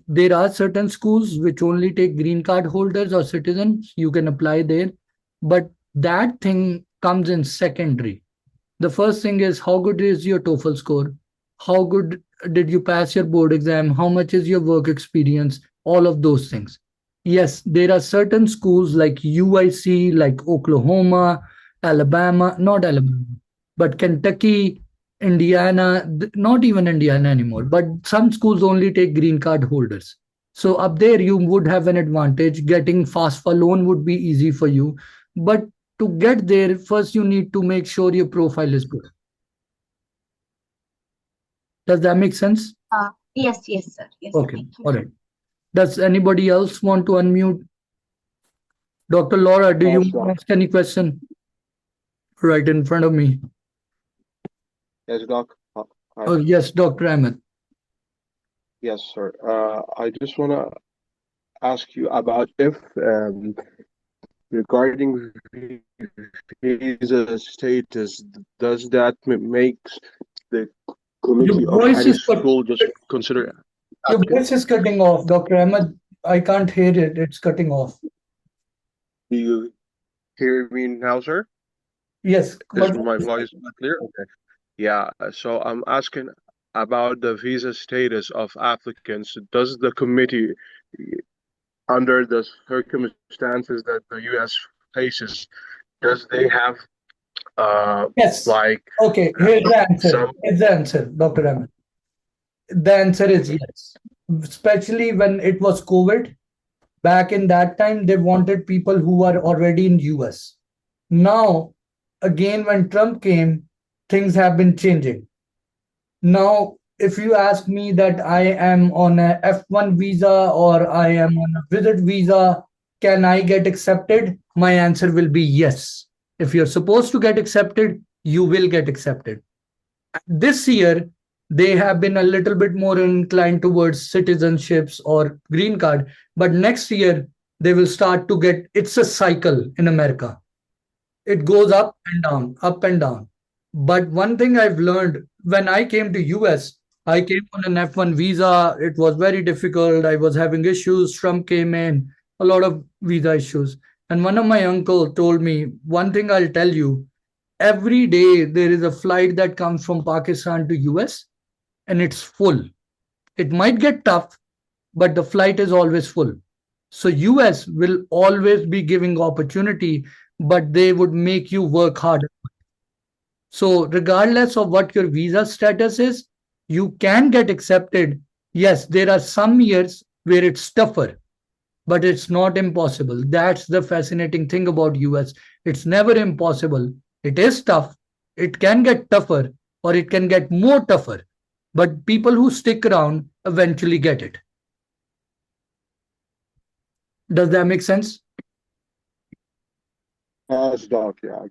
there are certain schools which only take green card holders or citizens. You can apply there, but that thing comes in secondary. The first thing is, how good is your TOEFL score? How good did you pass your board exam? How much is your work experience? All of those things. Yes, there are certain schools like UIC, like Oklahoma, Alabama, not Alabama, but Kentucky, Indiana, not even Indiana anymore, but some schools only take green card holders. So up there, you would have an advantage. Getting FAFSA loan would be easy for you. But to get there, first you need to make sure your profile is good. Does that make sense? Yes, sir. Yes, okay. Thank you. All right. Does anybody else want to unmute? Dr. Laura, do you Yes, want to doc. ask any question right in front of me? Yes, doc. Hi. Oh, yes, Dr. Ahmed. Yes, sir. I just want to ask you about if regarding visa status, does that makes the Your committee of voice any is cut, school just consider your applicants? voice is cutting off, Dr. Ahmed. I can't hear it. It's cutting off. Do you hear me now, sir? Yes, Is but my voice not clear? Okay. Yeah, so I'm asking about the visa status of applicants. Does the committee, under the circumstances that the U.S. faces, does they have yes. like Okay, here's the answer. some? Here's the answer, Dr. Ahmed. The answer is yes. Especially when it was COVID. Back in that time, they wanted people who were already in US. Now, again, when Trump came, things have been changing. Now, if you ask me that I am on a F1 visa or I am on a visit visa, can I get accepted? My answer will be yes. If you're supposed to get accepted, you will get accepted. This year, they have been a little bit more inclined towards citizenships or green card, but next year they will start to get, it's a cycle in America. It goes up and down, up and down. But one thing I've learned, when I came to US, I came on an F1 visa. It was very difficult. I was having issues. Trump came in, a lot of visa issues. And one of my uncle told me, one thing I'll tell you, every day there is a flight that comes from Pakistan to US and it's full. It might get tough, but the flight is always full. So US will always be giving opportunity, but they would make you work harder. So regardless of what your visa status is, you can get accepted. Yes, there are some years where it's tougher, but it's not impossible. That's the fascinating thing about US. It's never impossible. It is tough. It can get tougher or it can get more tougher. But people who stick around eventually get it. Does that make sense? Yes, doc. Yeah,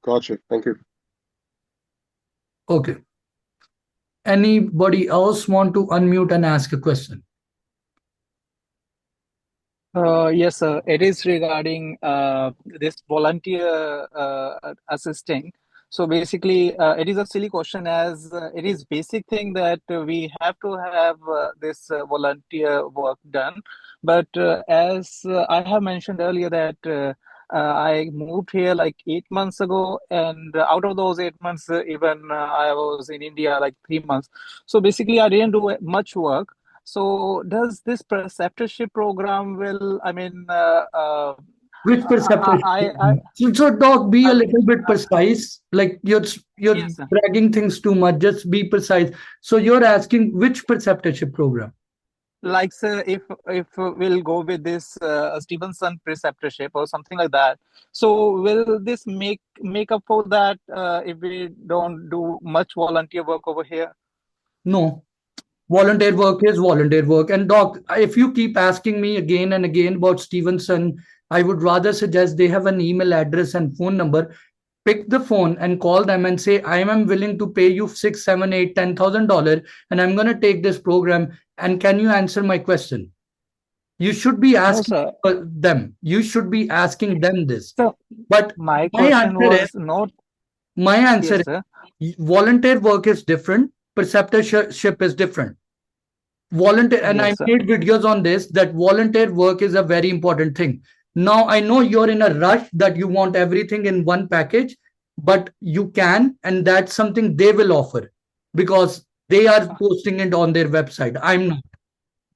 gotcha. Thank you. Okay. Anybody else want to unmute and ask a question? Yes, sir. It is regarding this volunteer assisting. So basically, it is a silly question as it is basic thing that we have to have this volunteer work done. But as I have mentioned earlier that I moved here like 8 months ago, and out of those 8 months, even I was in India like 3 months. So basically, I didn't do much work. So does this preceptorship program will, I mean, Which perception? I, So, Doc, be a I mean, little bit precise. Like you're yes, sir. dragging things too much. Just be precise. So you're asking which preceptorship program? Like, sir, if we'll go with this Stevenson preceptorship or something like that, so will this make up for that if we don't do much volunteer work over here? No. Volunteer work is volunteer work. And Doc, if you keep asking me again and again about Stevenson, I would rather suggest they have an email address and phone number. Pick the phone and call them and say, I am willing to pay you six, seven, eight, $10,000, and I'm gonna take this program. And can you answer my question? You should be No, asking sir. them. You should be asking them this. So But my my question answer is was not, my answer yes, sir. is volunteer work is different, preceptorship is different. Volunteer, and I Yes, sir. made videos on this, that volunteer work is a very important thing. Now I know you're in a rush that you want everything in one package, but you can, and that's something they will offer because they are posting it on their website. I'm not.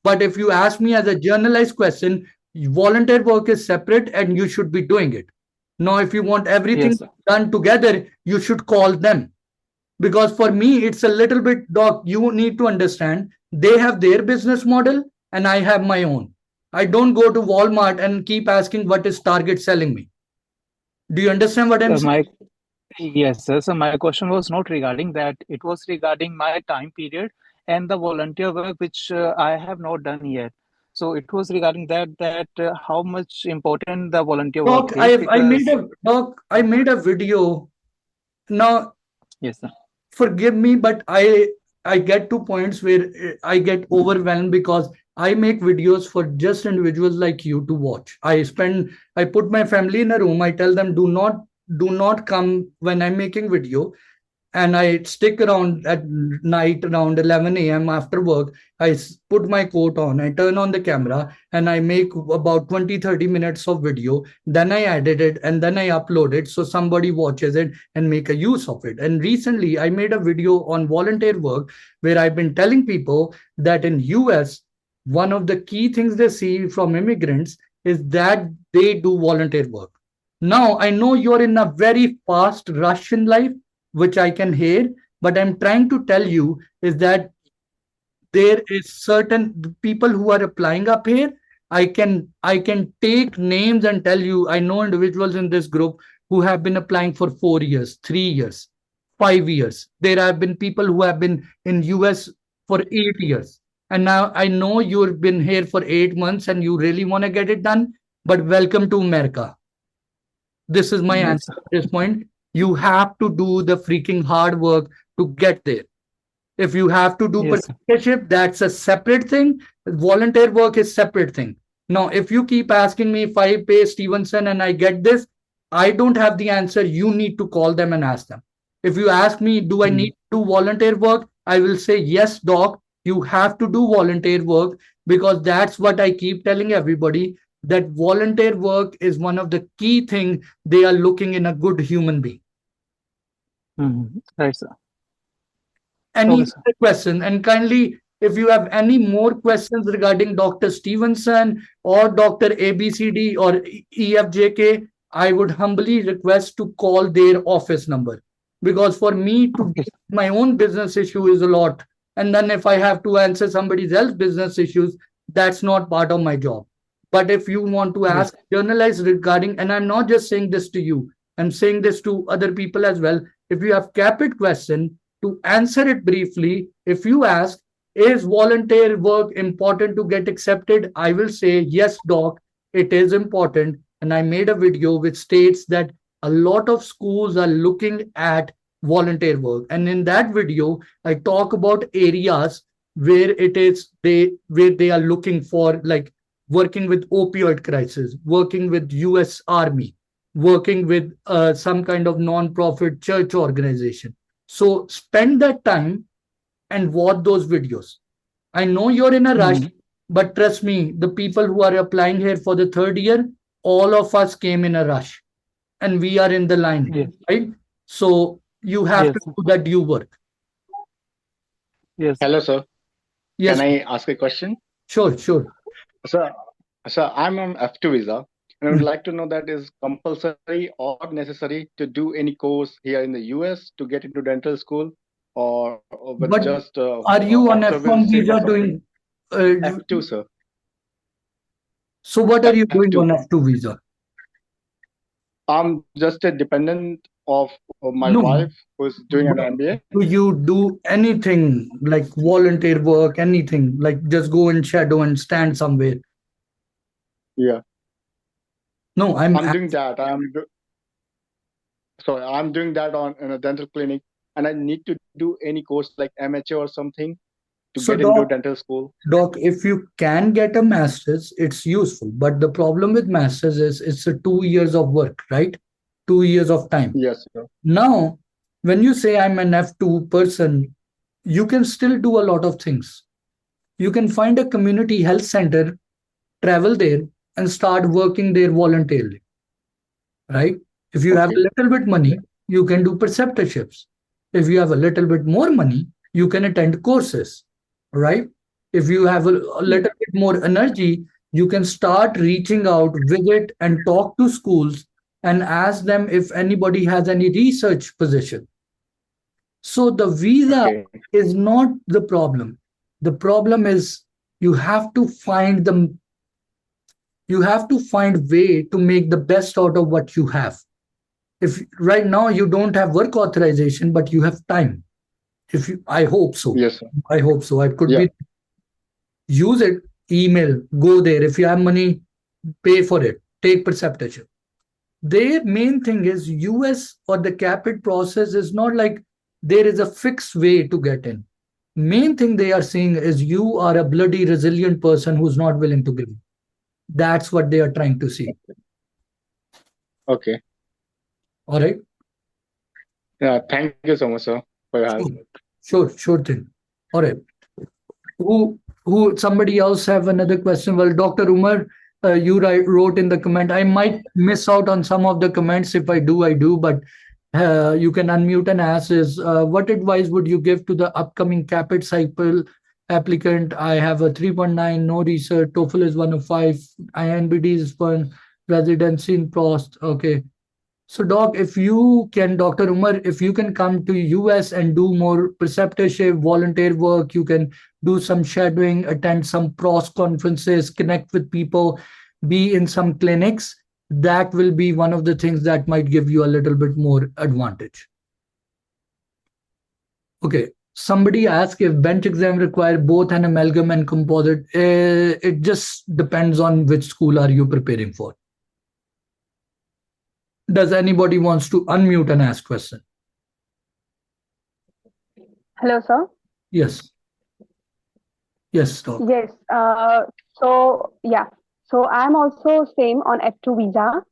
But if you ask me as a generalized question, volunteer work is separate and you should be doing it. Now, if you want everything Yes, sir. done together, you should call them. Because for me, it's a little bit, Doc, you need to understand they have their business model and I have my own. I don't go to Walmart and keep asking what is Target selling me. Do you understand what I'm saying? My Yes, sir. So my question was not regarding that. It was regarding my time period and the volunteer work which I have not done yet. So it was regarding that how much important the volunteer work Doc, is, I made a video. Now, yes, sir. forgive me, but I get to points where I get overwhelmed because I make videos for just individuals like you to watch. I put my family in a room. I tell them, do not come when I'm making video, and I stick around at night around 11 a.m. after work. I put my coat on, I turn on the camera, and I make about 20-30 minutes of video. Then I edit it and then I upload it so somebody watches it and make a use of it. And recently I made a video on volunteer work where I've been telling people that in US, one of the key things they see from immigrants is that they do volunteer work. Now, I know you're in a very fast rush in life, which I can hear, but I'm trying to tell you is that there is certain people who are applying up here. I can take names and tell you I know individuals in this group who have been applying for 4 years, 3 years, 5 years. There have been people who have been in US for 8 years. And now I know you've been here for 8 months and you really want to get it done, but welcome to America. This is my Yes, answer at this point. You have to do the freaking hard work to get there. If you have to do yes, sir. partnership, that's a separate thing. Volunteer work is separate thing. Now, if you keep asking me if I pay Stevenson and I get this, I don't have the answer. You need to call them and ask them. If you ask me, do I need to do volunteer work? I will say, yes, doc, you have to do volunteer work because that's what I keep telling everybody, that volunteer work is one of the key things they are looking in a good human being. Right, sir. Any Okay, sir. other question? And kindly, if you have any more questions regarding Dr. Stevenson or Dr. ABCD or EFJK, I would humbly request to call their office number. Because for me to Okay. deal with my own business issue is a lot. And then if I have to answer somebody else's business issues, that's not part of my job. But if you want to Yes. ask journalists regarding, and I'm not just saying this to you, I'm saying this to other people as well. If you have Caapid question, to answer it briefly, if you ask, is volunteer work important to get accepted? I will say, yes, doc, it is important. And I made a video which states that a lot of schools are looking at volunteer work. And in that video, I talk about areas where where they are looking for, like working with opioid crisis, working with US Army, working with some kind of non-profit church organization. So spend that time and watch those videos. I know you're in a rush, but trust me, the people who are applying here for the third year, all of us came in a rush and we are in the line, Yes. right? So you have Yes, to sir. do that due work. Yes. Hello, sir. Yes, Can I ask a question? sure. Sir, I'm on F2 visa, and I would like to know that is compulsory or necessary to do any course here in the US to get into dental school, or with But just are you on F1 observancy visa or something? doing? F2, sir. So what are you doing F2. on F2 visa? I'm just a dependent of my No. wife who's doing an MBA. Do you do anything like volunteer work, anything like just go in shadow and stand somewhere? Yeah, No, I'm doing that. I'm doing that in a dental clinic, and I need to do any course like MHA or something to So, get into Doc, dental school. Doc, if you can get a master's, it's useful. But the problem with master's is it's a 2 years of work, right? 2 years of time. Yes, sir. Now, when you say I'm an F2 person, you can still do a lot of things. You can find a community health center, travel there, and start working there voluntarily, right? If you have a little bit money, you can do preceptorships. If you have a little bit more money, you can attend courses, right? If you have a little bit more energy, you can start reaching out, visit, and talk to schools and ask them if anybody has any research position. So the visa is not the problem. The problem is you have to find way to make the best out of what you have. If right now you don't have work authorization, but you have time. I hope so. Yes, sir. I hope so. I could be. Use it. email, go there. If you have money, pay for it. Take preceptorship. Their main thing is US or the Caapid process is not like there is a fixed way to get in. Main thing they are saying is you are a bloody resilient person who's not willing to give. That's what they are trying to see. Okay. All right. Yeah. Thank you so much, sir, for your help. Sure thing. All right. Who somebody else have another question? Well, Dr. Umar, you wrote in the comment. I might miss out on some of the comments. If I do, but you can unmute and ask is what advice would you give to the upcoming Caapid cycle applicant? I have a 3.9, no research, TOEFL is 105, INBD is 1, residency in PROST. Okay. So Doc, if you can, Dr. Umar, if you can come to US and do more preceptorship, volunteer work, you can do some shadowing, attend some pros conferences, connect with people, be in some clinics, that will be one of the things that might give you a little bit more advantage. Okay. Somebody asked if bench exam require both an amalgam and composite. It just depends on which school are you preparing for. Does anybody wants to unmute and ask question? Hello, sir. Yes. Yes, Doc. Yes. So I'm also same on F2 visa,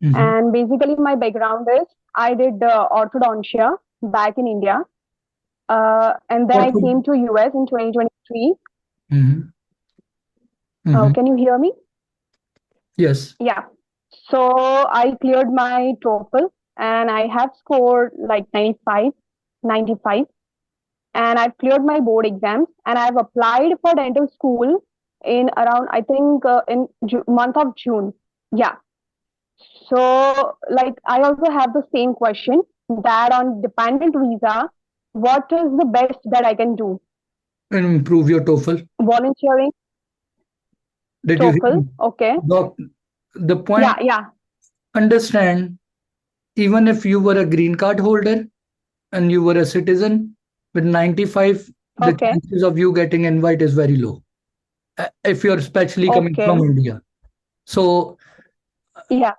and basically my background is I did orthodontia back in India, and then I came to US in 2023. Can you hear me? Yes. Yeah. So I cleared my TOEFL and I have scored like 95, and I've cleared my board exams and I've applied for dental school in around, I think, in month of June. Yeah. So like I also have the same question that on dependent visa, what is the best that I can do? And improve your TOEFL. Volunteering. Did TOEFL, you hear me? okay. Doc, the point, yeah. Understand, even if you were a green card holder and you were a citizen with 95, the chances of you getting invite is very low. If you're especially coming from India. So yeah,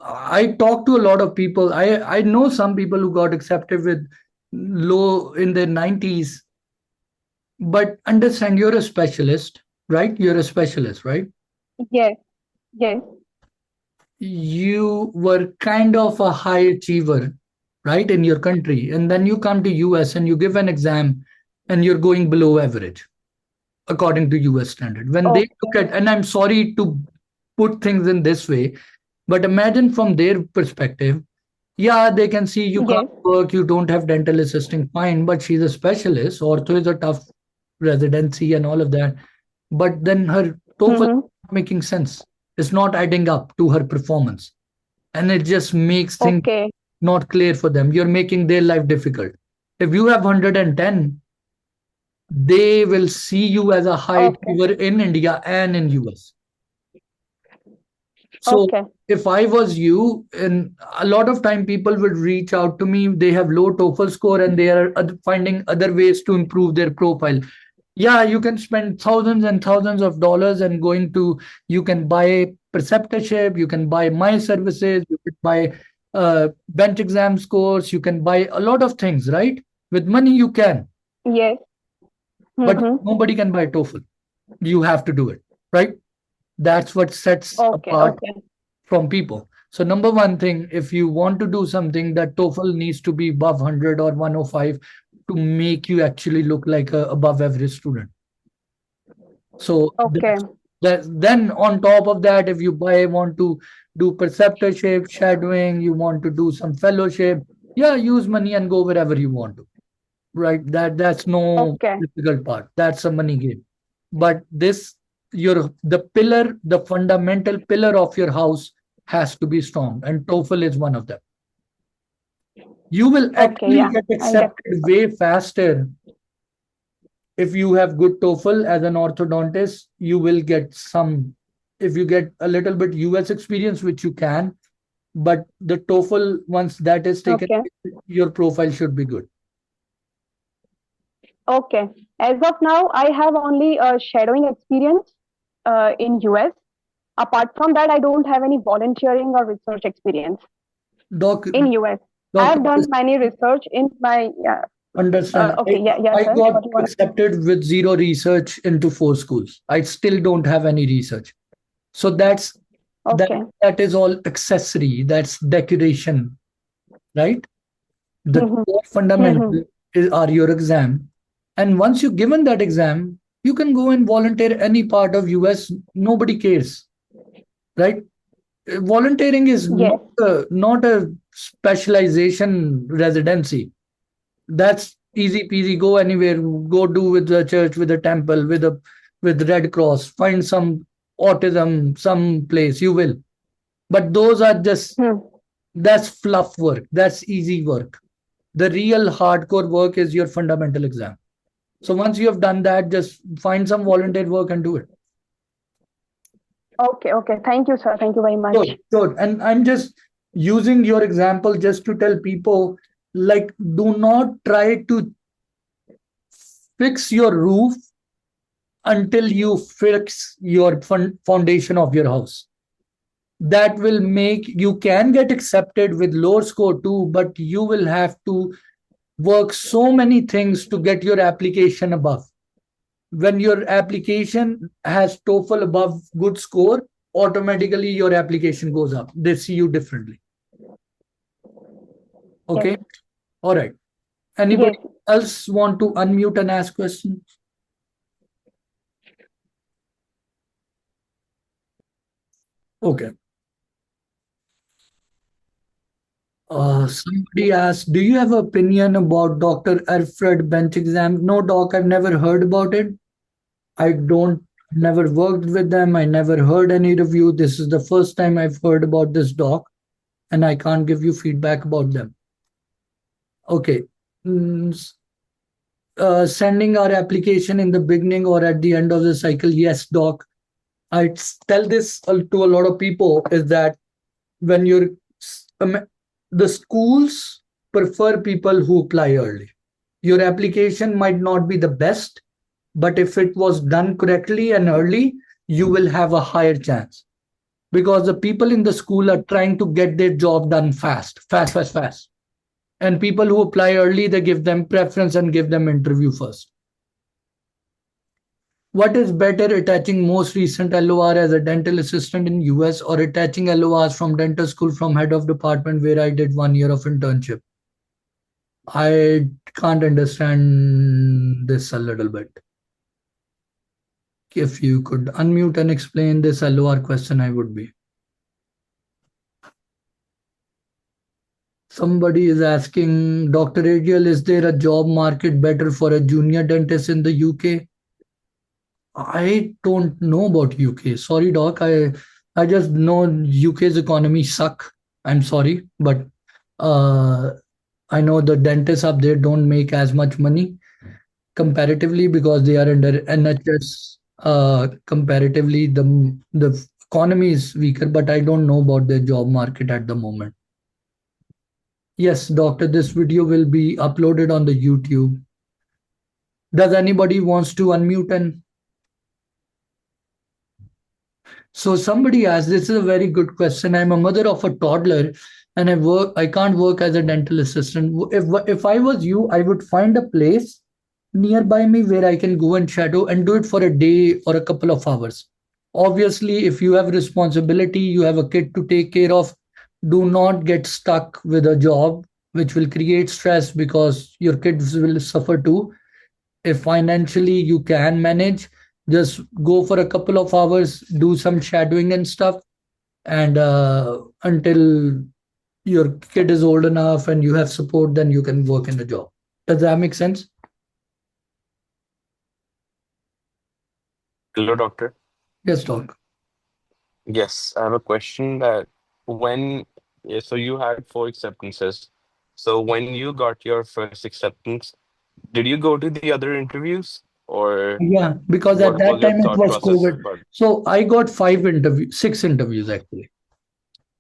I talk to a lot of people. I know some people who got accepted with low in their 90s, but understand you're a specialist, right? You're a specialist, right? Yes. You were kind of a high achiever, right, in your country, and then you come to US and you give an exam and you're going below average according to US standard. When they look at, and I'm sorry to put things in this way, but imagine from their perspective, yeah, they can see you can't work, you don't have dental assisting, fine, but she's a specialist. Ortho is a tough residency and all of that. But then her TOEFL is not making sense. It's not adding up to her performance. And it just makes things not clear for them. You're making their life difficult. If you have 110, they will see you as a high achiever in India and in US. So if I was you, and a lot of time people would reach out to me, they have low TOEFL score and they are finding other ways to improve their profile. Yeah, you can spend thousands and thousands of dollars and you can buy preceptorship, you can buy my services, you can buy bench exam scores, you can buy a lot of things, right? With money you can. Yes. But nobody can buy TOEFL. You have to do it, right? That's what sets apart from people. So number one thing, if you want to do something, that TOEFL needs to be above 100 or 105 to make you actually look like a above average student. So then on top of that, if you want to do preceptorship, shadowing, you want to do some fellowship, yeah, use money and go wherever you want to, right? That's no difficult part. That's a money game. But the fundamental pillar of your house has to be strong, and TOEFL is one of them. You will actually get accepted way faster if you have good TOEFL as an orthodontist. You will get if you get a little bit US experience, which you can, but the TOEFL, once that is taken, your profile should be good. Okay. As of now, I have only a shadowing experience in US. Apart from that, I don't have any volunteering or research experience Doc, in US. I Doc, have done many research in my understand. okay, I sir. got What do you want? accepted with zero research into 4 schools. I still don't have any research. So that Okay. that is all accessory. That's decoration, right? The core fundamental are your exam. And once you've given that exam, you can go and volunteer any part of US. Nobody cares, right? Volunteering is Yes. not a specialization residency. That's easy peasy. Go anywhere. Go do with the church, with the temple, with Red Cross. Find some autism, some place. You will. But those are just that's fluff work. That's easy work. The real hardcore work is your fundamental exam. So once you have done that, just find some volunteer work and do it. Okay. Thank you, sir. Thank you very much. Sure. And I'm just using your example just to tell people, like, do not try to fix your roof until you fix your foundation of your house. That will make you can get accepted with lower score too, but you will have to work so many things to get your application above. When your application has TOEFL above good score, automatically your application goes up. They see you differently. Okay. Yes. All right. Anybody else want to unmute and ask questions? Okay. Somebody asked, do you have an opinion about Dr. Alfred bench exam? No, doc, I've never heard about it. Never worked with them. I never heard any review. This is the first time I've heard about this doc, and I can't give you feedback about them. Okay. Sending our application in the beginning or at the end of the cycle. Yes, doc. I tell this to a lot of people is that when you're the schools prefer people who apply early. Your application might not be the best, but if it was done correctly and early, you will have a higher chance. Because the people in the school are trying to get their job done fast. And people who apply early, they give them preference and give them interview first. What is better, attaching most recent LOR as a dental assistant in US or attaching LORs from dental school from head of department where I did 1 year of internship? I can't understand this a little bit. If you could unmute and explain this LOR question, I would be. Somebody is asking, Dr. Adriel, is there a job market better for a junior dentist in the UK? I don't know about UK. Sorry, doc. I just know UK's economy suck. I'm sorry, but I know the dentists up there don't make as much money comparatively because they are under NHS. Comparatively, the economy is weaker, but I don't know about the job market at the moment. Yes, doctor, this video will be uploaded on the YouTube. Does anybody wants to unmute and so somebody asked, this is a very good question. I'm a mother of a toddler and I can't work as a dental assistant. If I was you, I would find a place nearby me where I can go and shadow and do it for a day or a couple of hours. Obviously, if you have responsibility, you have a kid to take care of, do not get stuck with a job which will create stress because your kids will suffer too. If financially you can manage, just go for a couple of hours, do some shadowing and stuff, and until your kid is old enough and you have support, then you can work in the job. Does that make sense? Hello, doctor. Yes, doc. Yes, I have a question that so you had 4 acceptances. So when you got your first acceptance, did you go to the other interviews or Yeah, because at what that was your time it thought was process COVID. about? So I got 6 interviews actually.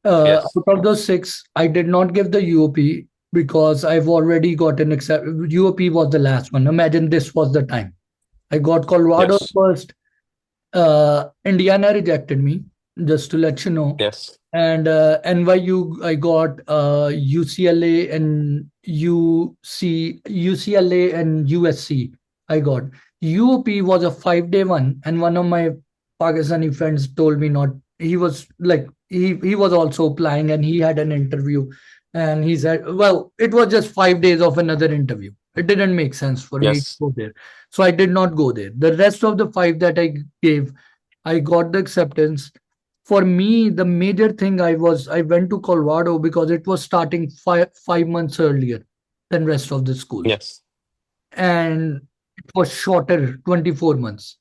Yes. Out of those 6, I did not give the UOP because I've already got an accept. UOP was the last one. Imagine this was the time. I got Colorado Yes. first. Indiana rejected me, just to let you know. Yes. And NYU, I got UCLA and UCLA and USC. I got UOP was a 5-day one, and one of my Pakistani friends told me not. He was like he was also applying, and he had an interview, and he said, "Well, it was just 5 days of another interview. It didn't make sense for me to Yes. go there, so I did not go there. The rest of the 5 that I gave, I got the acceptance. For me, the major thing I went to Colorado because it was starting 5 months earlier than rest of the schools, Yes. and it was shorter, 24 months.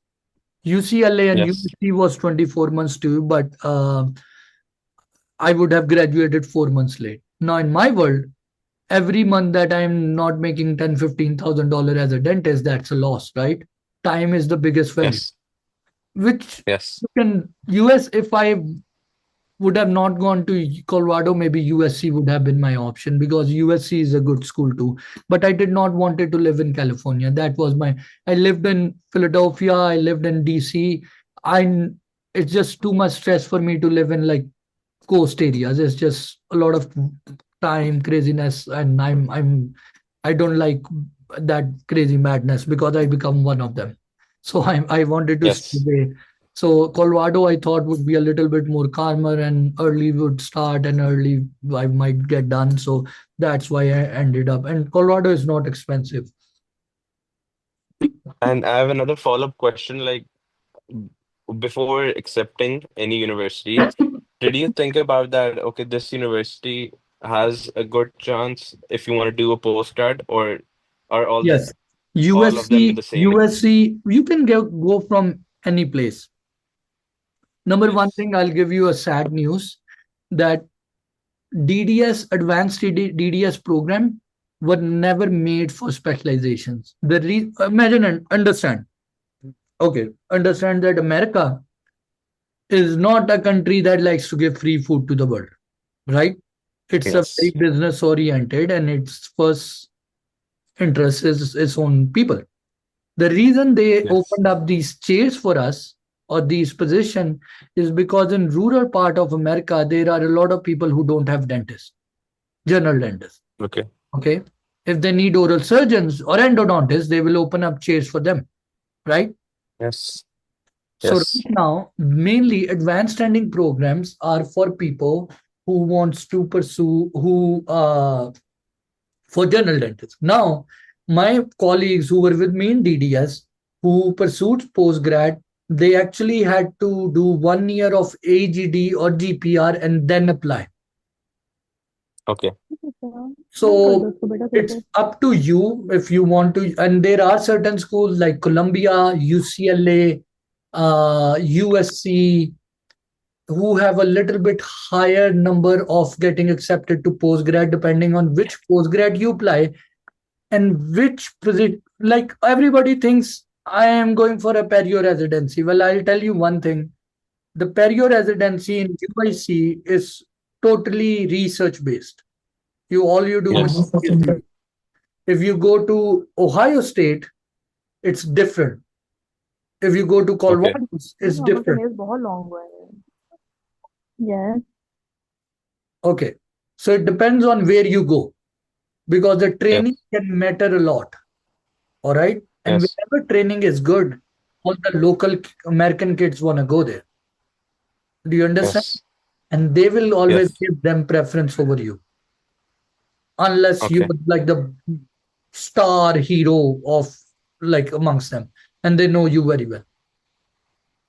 UCLA and Yes. USC was 24 months too, but I would have graduated 4 months late. Now in my world, every month that I'm not making $10,000-15,000 as a dentist, that's a loss, right? Time is the biggest value. Yes. Which Yes. you can US, if I would have not gone to Colorado, maybe USC would have been my option because USC is a good school too. But I did not wanted to live in California. That was my. I lived in Philadelphia. I lived in DC. I. It's just too much stress for me to live in like coast areas. It's just a lot of time, craziness, and I don't like that crazy madness because I become one of them. So I wanted to stay Yes. away. So Colorado, I thought would be a little bit more calmer and early would start and early I might get done. So that's why I ended up. And Colorado is not expensive. And I have another follow-up question. Like, before accepting any university, did you think about that? Okay, this university has a good chance if you want to do a postgrad, or are Yes. all of them USC, the same? USC, you can go from any place. Number one Yes. thing, I'll give you a sad news that DDS, advanced DDS program were never made for specializations. Imagine and understand. Okay, understand that America is not a country that likes to give free food to the world, right? It's a very Yes. business oriented and its first interest is its own people. The reason they Yes. opened up these chairs for us or these position is because in rural part of America, there are a lot of people who don't have dentists, general dentists. Okay. Okay. If they need oral surgeons or endodontists, they will open up chairs for them, right? Yes. So Yes. right now, mainly advanced training programs are for people who wants to pursue for general dentists. Now, my colleagues who were with me in DDS who pursued postgrad, they actually had to do 1 year of AGD or GPR and then apply. Okay. So it's up to you if you want to. And there are certain schools like Columbia, UCLA, USC, who have a little bit higher number of getting accepted to postgrad, depending on which postgrad you apply and which position. Like everybody thinks I am going for a perio residency. Well, I'll tell you one thing: the perio residency in UIC is totally research based. All you do is Yes. if you go to Ohio State, it's different. If you go to Okay. Colorado, it's different. Yes. Okay. So it depends on where you go because the training Yes. can matter a lot. All right. And Yes. whenever training is good, all the local American kids want to go there. Do you understand? Yes. And they will always Yes. give them preference over you unless you're Okay. like the star hero of like amongst them and they know you very well.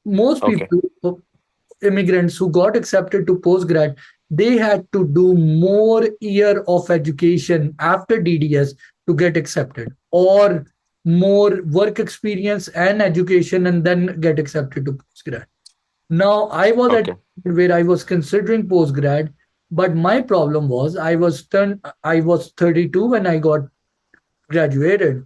Most Okay. people, immigrants who got accepted to postgrad, they had to do more year of education after DDS to get accepted, or more work experience and education and then get accepted to postgrad. Now I was at Okay. where I was considering postgrad, but my problem was I was 32 when I got graduated.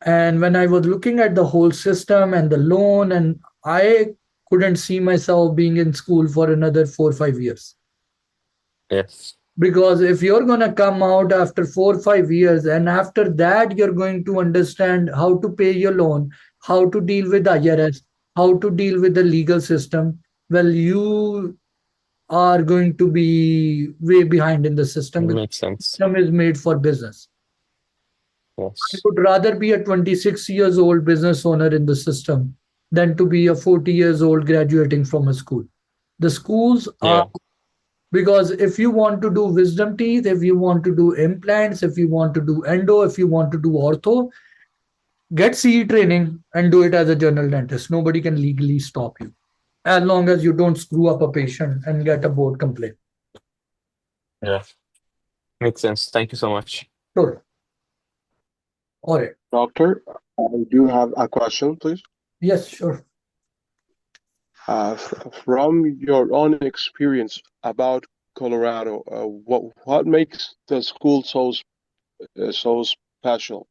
And when I was looking at the whole system and the loan, and I couldn't see myself being in school for another 4 or 5 years. Yes. Because if you're going to come out after 4 or 5 years, and after that, you're going to understand how to pay your loan, how to deal with IRS, how to deal with the legal system, well, you are going to be way behind in the system because Makes the sense. system is made for business. I Yes. would rather be a 26 years old business owner in the system than to be a 40 years old graduating from a school. The schools are, Yeah. because if you want to do wisdom teeth, if you want to do implants, if you want to do endo, if you want to do ortho, get CE training and do it as a general dentist. Nobody can legally stop you as long as you don't screw up a patient and get a board complaint. Yeah. Makes sense. Thank you so much. Sure. All right. Doctor, I do have a question, please. Yes, sure. From your own experience about Colorado, what makes the school so special?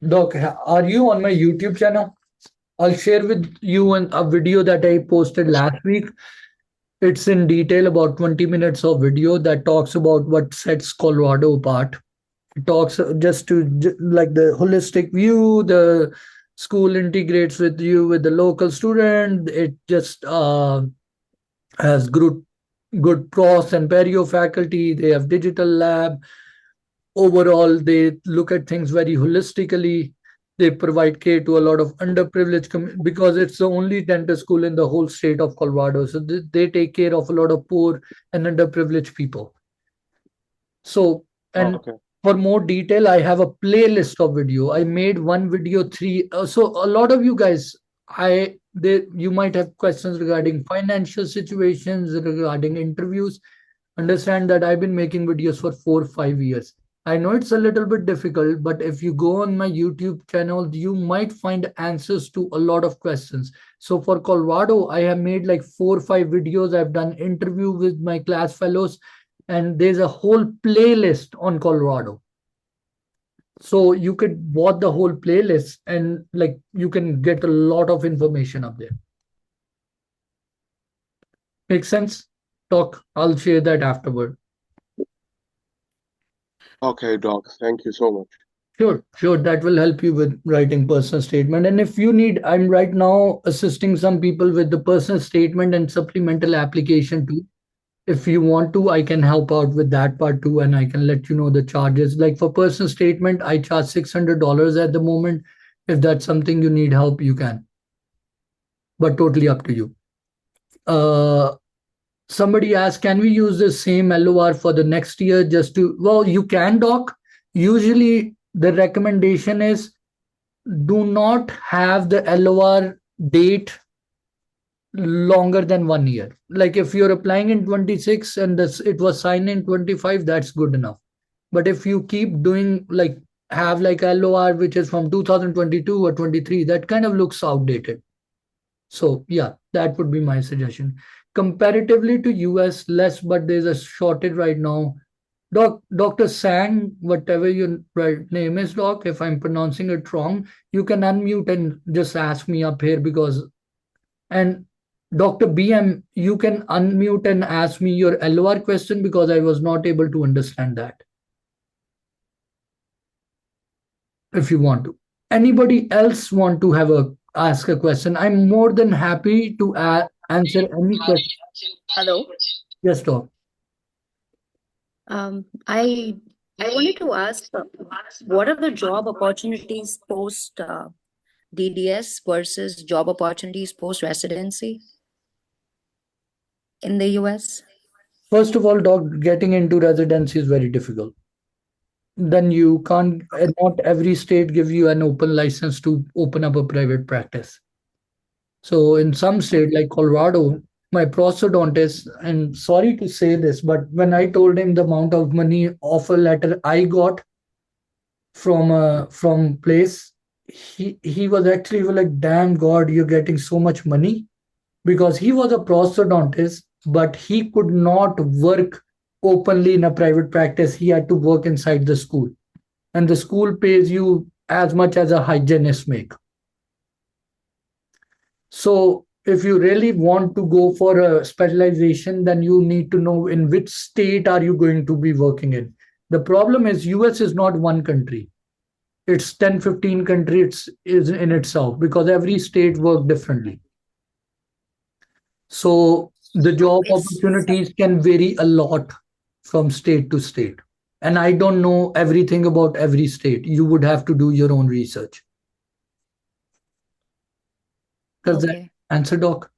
Doc, are you on my YouTube channel? I'll share with you a video that I posted last week. It's in detail, about 20 minutes of video that talks about what sets Colorado apart. It talks just to like the holistic view, the school integrates with you with the local student. It just has good pros and perio faculty. They have digital lab. Overall, they look at things very holistically. They provide care to a lot of underprivileged because it's the only dental school in the whole state of Colorado. So they take care of a lot of poor and underprivileged people. So, and Okay. for more detail, I have a playlist of video. I made one video three. So a lot of you guys, you might have questions regarding financial situations, regarding interviews. Understand that I've been making videos for 4 or 5 years. I know it's a little bit difficult, but if you go on my YouTube channel, you might find answers to a lot of questions. So for Colorado, I have made like 4 or 5 videos. I've done interview with my class fellows, and there's a whole playlist on Colorado. So you could watch the whole playlist and like you can get a lot of information up there. Make sense? Talk. I'll share that afterward. Okay, Doc. Thank you so much. Sure. That will help you with writing personal statement. And if you need, I'm right now assisting some people with the personal statement and supplemental application too. If you want to, I can help out with that part too, and I can let you know the charges. Like for personal statement, I charge $600 at the moment. If that's something you need help, you can. But totally up to you. Somebody asked, can we use the same LOR for the next year just to, well, you can, Doc. Usually the recommendation is do not have the LOR date longer than 1 year. Like if you're applying in 26 and it was signed in 25, that's good enough. But if you keep doing like have like LOR which is from 2022 or 23, that kind of looks outdated. So yeah, that would be my suggestion. Comparatively to US, less, but there's a shortage right now. Dr. Sang, whatever your right name is, Doc, if I'm pronouncing it wrong, you can unmute and just ask me up here and Dr. BM, you can unmute and ask me your LOR question because I was not able to understand that. If you want to. Anybody else want to ask a question? I'm more than happy to answer any question. Hello. Yes, Doc. I wanted to ask, what are the job opportunities post DDS versus job opportunities post residency in the US? First of all, Doc, getting into residency is very difficult. Then you can't, not every state gives you an open license to open up a private practice. So in some state like Colorado, my prosthodontist, and sorry to say this, but when I told him the amount of money offer letter I got from place, he was actually like, damn God, you're getting so much money, because he was a prosthodontist, but he could not work openly in a private practice. He had to work inside the school, and the school pays you as much as a hygienist make. So if you really want to go for a specialization, then you need to know in which state are you going to be working in. The problem is US is not one country. It's 10, 15 countries is in itself because every state works differently. So the So job if opportunities can vary a lot from state to state. And I don't know everything about every state. You would have to do your own research. Does that okay. answer, Doc?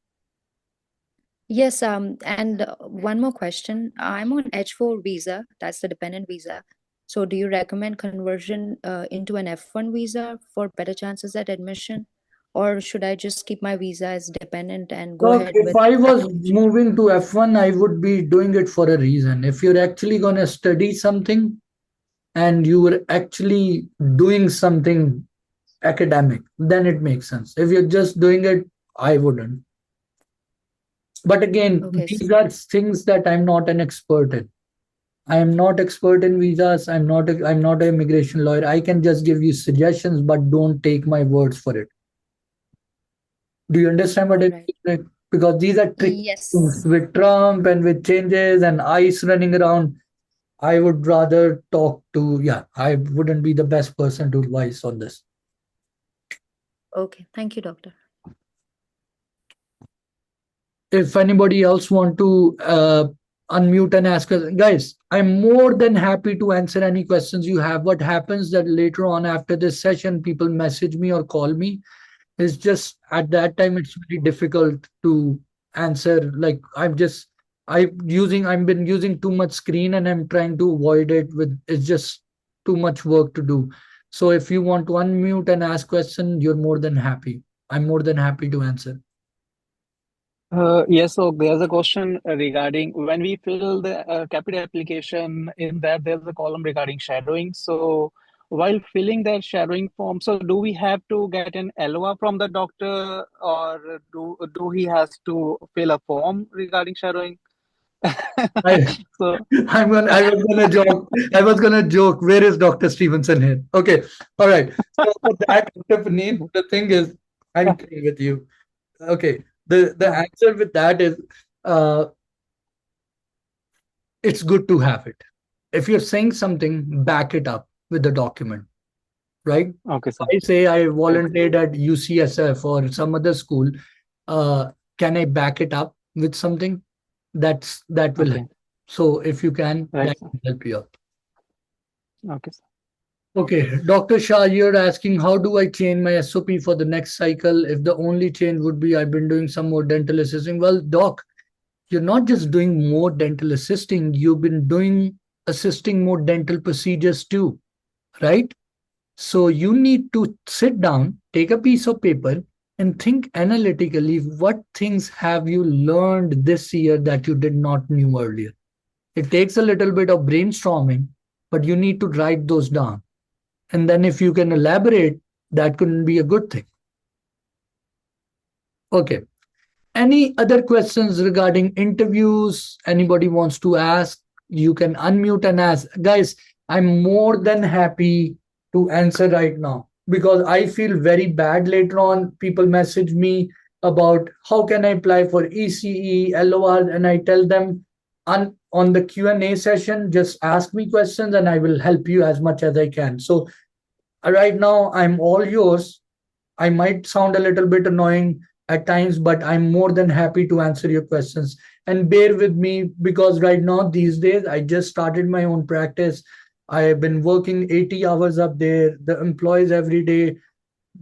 Yes, and one more question. I'm on H4 visa, that's the dependent visa. So do you recommend conversion into an F1 visa for better chances at admission? Or should I just keep my visa as dependent and go Doc, ahead if with I was application? moving to F1, I would be doing it for a reason. If you're actually going to study something and you were actually doing something academic, then it makes sense. If you're just doing it, I wouldn't. But again, Okay, so these are things that I'm not an expert in. I am not expert in visas. I'm not an immigration lawyer. I can just give you suggestions, but don't take my words for it. Do you understand what all I right. mean? Because these are tricky things Yes. with Trump and with changes and ICE running around. I would rather talk to, yeah, I wouldn't be the best person to advise on this. Okay, thank you, doctor. If anybody else want to unmute and ask us, guys, I'm more than happy to answer any questions you have. What happens that later on after this session, people message me or call me. It's just at that time it's very difficult to answer. Like I've been using too much screen and I'm trying to avoid it with it's just too much work to do. So if you want to unmute and ask question, you're more than happy. I'm more than happy to answer. Yes, so there's a question regarding when we fill the Caapid application, in that there's a column regarding shadowing. So while filling that shadowing form, so do we have to get an LOA from the doctor, or do he has to fill a form regarding shadowing? I, So I was gonna joke. Where is Dr. Stevenson here? Okay. All right. So for that, Dr. Puneet, the thing is, I'm kidding with you. Okay. The answer with that is uh it's good to have it. If you're saying something, back it up with the document, right? okay, sir. I say I Right. volunteered at UCSF or some other school. Can I back it up with something? That will help. Okay. So if you can, Right, that sir. will help you out. Okay, sir. Okay, Dr. Shah, you're asking how do I change my SOP for the next cycle? If the only change would be I've been doing some more dental assisting. Well, doc, you're not just doing more dental assisting, you've been doing assisting more dental procedures too, right? So you need to sit down, take a piece of paper, and think analytically what things have you learned this year that you did not knew earlier. It takes a little bit of brainstorming, but you need to write those down. And then if you can elaborate, that could be a good thing. Okay. Any other questions regarding interviews? Anybody wants to ask? You can unmute and ask. Guys, I'm more than happy to answer right now because I feel very bad later on. People message me about how can I apply for ECE, LOR, and I tell them on the Q&A session, just ask me questions and I will help you as much as I can. So right now, I'm all yours. I might sound a little bit annoying at times, but I'm more than happy to answer your questions. And bear with me because right now, these days, I just started my own practice. I have been working 80 hours up there. The employees every day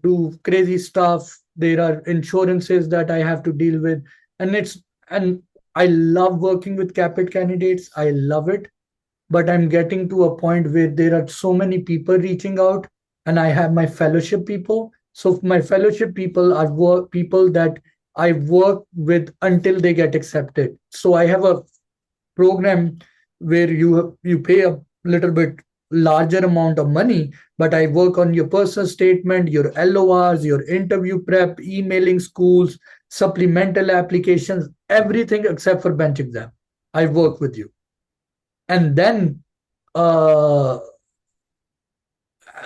do crazy stuff. There are insurances that I have to deal with. And I love working with Caapid candidates. I love it. But I'm getting to a point where there are so many people reaching out, and I have my fellowship people. So my fellowship people are people that I work with until they get accepted. So I have a program where you pay a little bit larger amount of money, but I work on your personal statement, your LORs, your interview prep, emailing schools, supplemental applications, everything except for bench exam. I work with you. And then uh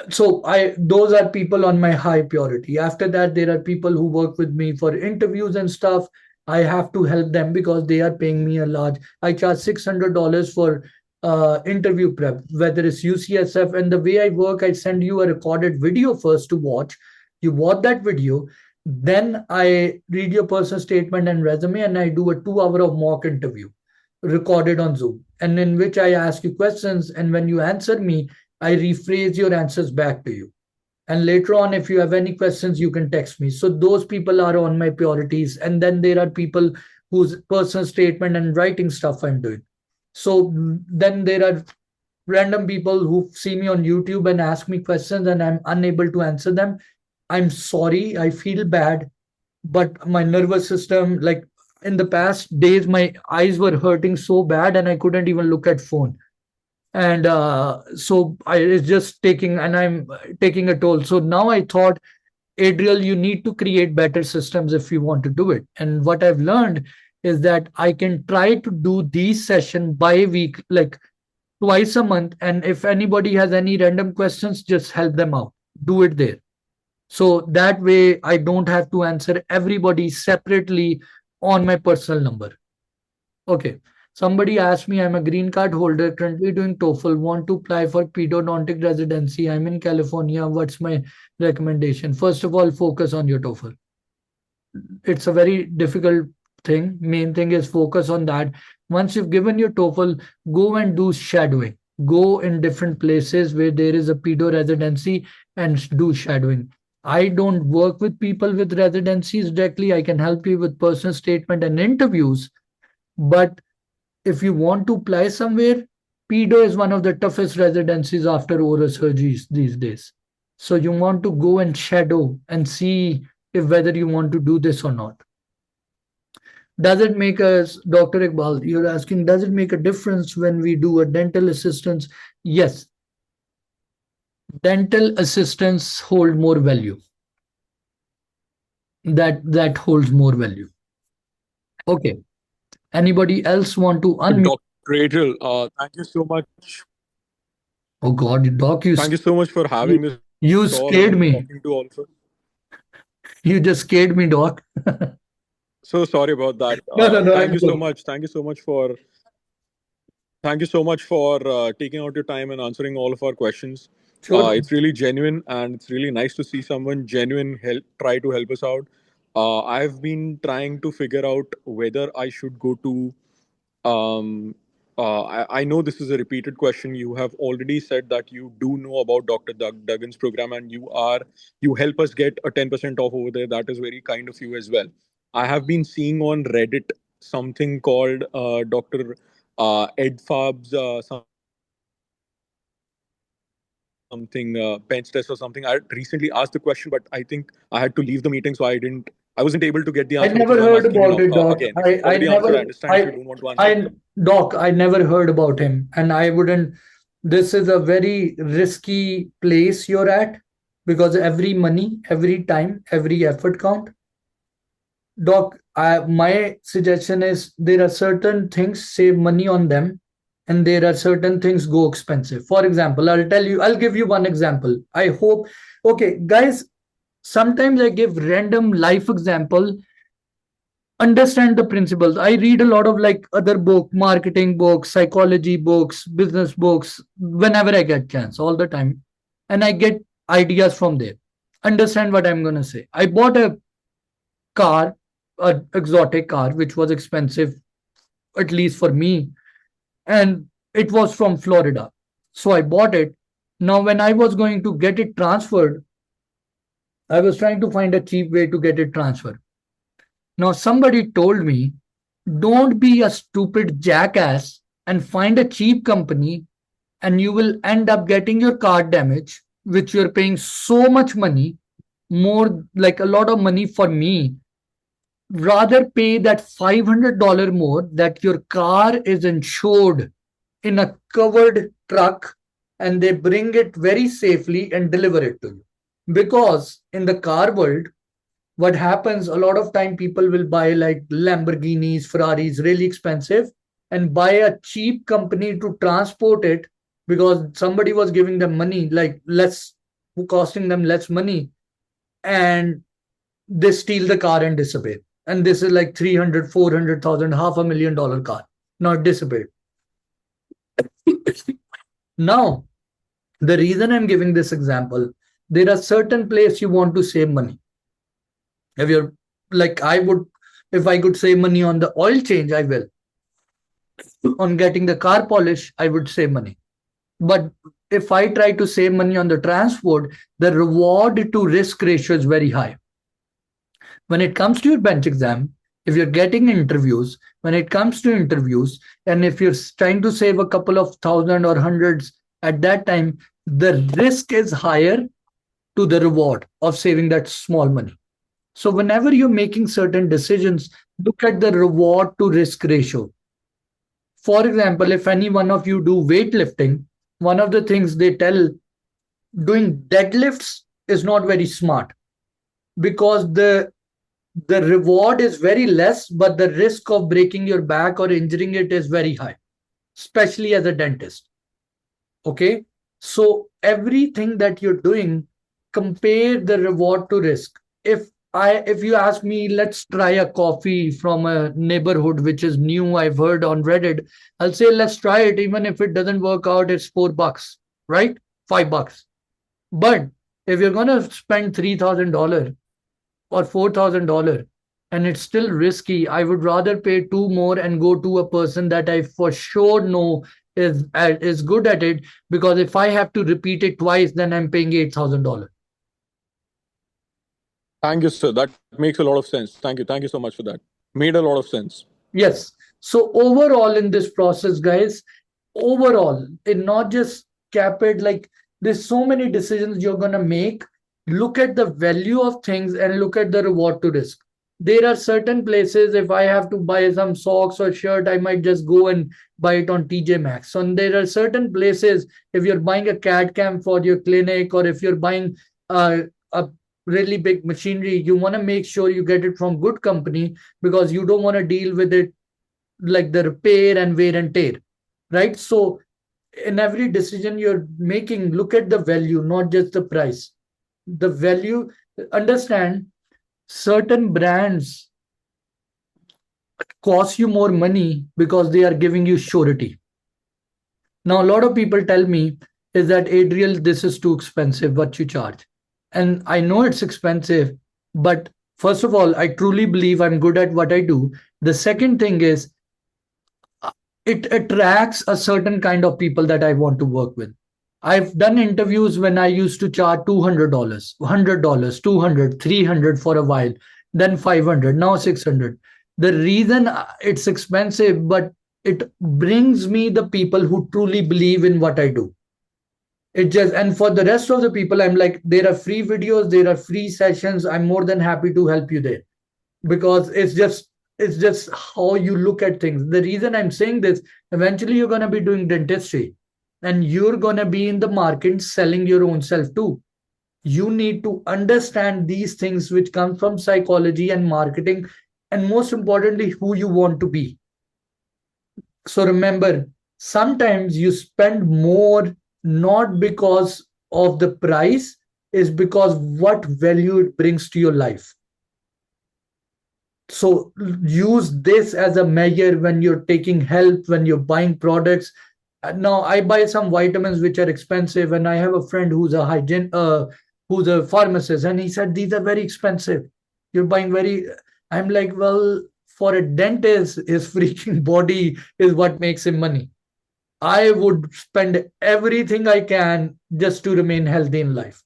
so I those are people on my high purity. After that, there are people who work with me for interviews and stuff. I have to help them because they are paying me a large. I charge $600 for interview prep, whether it's UCSF. And the way I work, I send you a recorded video first to watch. You watch that video, Then I read your personal statement and resume, and I do a 2 hour of mock interview recorded on Zoom, and in which I ask you questions. And when you answer me, I rephrase your answers back to you. And later on, if you have any questions, you can text me. So those people are on my priorities. And then there are people whose personal statement and writing stuff I'm doing. So then there are random people who see me on YouTube and ask me questions and I'm unable to answer them. I'm sorry, I feel bad, but my nervous system, like in the past days, my eyes were hurting so bad and I couldn't even look at phone. And so it's just taking, and I'm taking a toll. So now I thought, Adriel, you need to create better systems if you want to do it. And what I've learned is that I can try to do these sessions by week, like twice a month. And if anybody has any random questions, just help them out. Do it there. So that way I don't have to answer everybody separately on my personal number. Okay. Somebody asked me, I'm a green card holder, currently doing TOEFL, want to apply for pedodontic residency. I'm in California. What's my recommendation? First of all, focus on your TOEFL. It's a very difficult thing. Main thing is focus on that. Once you've given your TOEFL, go and do shadowing. Go in different places where there is a pedo residency and do shadowing. I don't work with people with residencies directly. I can help you with personal statement and interviews. But if you want to apply somewhere, pedo is one of the toughest residencies after oral surgeries these days. So you want to go and shadow and see if whether you want to do this or not. Does it make us, Dr. Iqbal, you're asking, does it make a difference when we do a dental assistance? Yes. Dental assistants hold more value. That holds more value. Okay. Anybody else want to unmute? Dr. Adriel, thank you so much. Oh God, Doc, Thank you so much for having this you call scared and me. talking to all of us. You just scared me, Doc. So sorry about that. No, Thank I'm you so good. much. Thank you so much for taking out your time and answering all of our questions. Sure. It's really genuine, and it's really nice to see someone genuine try to help us out. I've been trying to figure out whether I should go to. I know this is a repeated question. You have already said that you do know about Dr. Duggan's program, and you help us get a 10% off over there. That is very kind of you as well. I have been seeing on Reddit something called Dr. Ed Farb's something bench test or something. I recently asked the question, but I think I had to leave the meeting, so I wasn't able to get the I answer, which is never why I'm heard asking you about now it, Doc. again. If you already answered, I understand if you don't want to answer. Doc, I never heard about him, and I wouldn't. This is a very risky place you're at because every money, every time, every effort count. Doc, my suggestion is there are certain things, save money on them, and there are certain things go expensive. For example, I'll give you one example. I hope, okay, guys, sometimes I give random life example. Understand the principles. I read a lot of like other book, marketing books, psychology books, business books, whenever I get chance, all the time. And I get ideas from there. Understand what I'm gonna say. I bought a car, an exotic car, which was expensive, at least for me, and it was from Florida. So I bought it. Now, when I was going to get it transferred, I was trying to find a cheap way to get it transferred. Now, somebody told me, don't be a stupid jackass and find a cheap company, and you will end up getting your car damaged, which you're paying so much money, more like a lot of money for me. Rather pay that $500 more that your car is insured in a covered truck and they bring it very safely and deliver it to you. Because in the car world, what happens a lot of time, people will buy like Lamborghinis, Ferraris, really expensive, and buy a cheap company to transport it because somebody was giving them money, like less, costing them less money, and they steal the car and disappear. And this is like 300, 400,000, $500,000 car. Now it disappeared. Now, the reason I'm giving this example, there are certain places you want to save money. If you're like, if I could save money on the oil change, I will. On getting the car polish, I would save money. But if I try to save money on the transport, the reward to risk ratio is very high. When it comes to your bench exam, if you're getting interviews, when it comes to interviews, and if you're trying to save a couple of thousand or hundreds at that time, the risk is higher to the reward of saving that small money. So whenever you're making certain decisions, look at the reward to risk ratio. For example, if any one of you do weightlifting, one of the things they tell, doing deadlifts is not very smart, because the reward is very less, but the risk of breaking your back or injuring it is very high, especially as a dentist. Okay. So everything that you're doing, compare the reward to risk. If you ask me, let's try a coffee from a neighborhood which is new, I've heard on Reddit, I'll say let's try it. Even if it doesn't work out, it's $4, right? $5. But if you're gonna spend $3,000 or $4,000 and it's still risky, I would rather pay two more and go to a person that I for sure know is good at it, because if I have to repeat it twice, then I'm paying $8,000. Thank you, sir. That makes a lot of sense. Thank you. Thank you so much for that. Made a lot of sense. Yes. So overall in this process, guys, overall, in not just Caapid, like there's so many decisions you're gonna make. Look at the value of things and look at the reward to risk. There are certain places, if I have to buy some socks or shirt, I might just go and buy it on TJ Maxx. So there are certain places, if you're buying a CAD cam for your clinic, or if you're buying a really big machinery, you want to make sure you get it from good company, because you don't want to deal with it like the repair and wear and tear, right? So in every decision you're making, look at the value, not just the price. The value, understand, certain brands cost you more money because they are giving you surety. Now, a lot of people tell me is that, Adriel, this is too expensive, what you charge. And I know it's expensive, but first of all, I truly believe I'm good at what I do. The second thing is, it attracts a certain kind of people that I want to work with. I've done interviews when I used to charge $200, $100, 200, 300 for a while, then 500, now 600. The reason it's expensive, but it brings me the people who truly believe in what I do. It just, and for the rest of the people, I'm like, there are free videos, there are free sessions. I'm more than happy to help you there, because it's just how you look at things. The reason I'm saying this, eventually you're going to be doing dentistry and you're going to be in the market selling your own self too. You need to understand these things which come from psychology and marketing, and most importantly, who you want to be. So remember, sometimes you spend more not because of the price, is because what value it brings to your life. So use this as a measure when you're taking help, when you're buying products. Now I buy some vitamins which are expensive, and I have a friend who's who's a pharmacist, and he said these are very expensive. You're buying very. I'm like, well, for a dentist, his freaking body is what makes him money. I would spend everything I can just to remain healthy in life,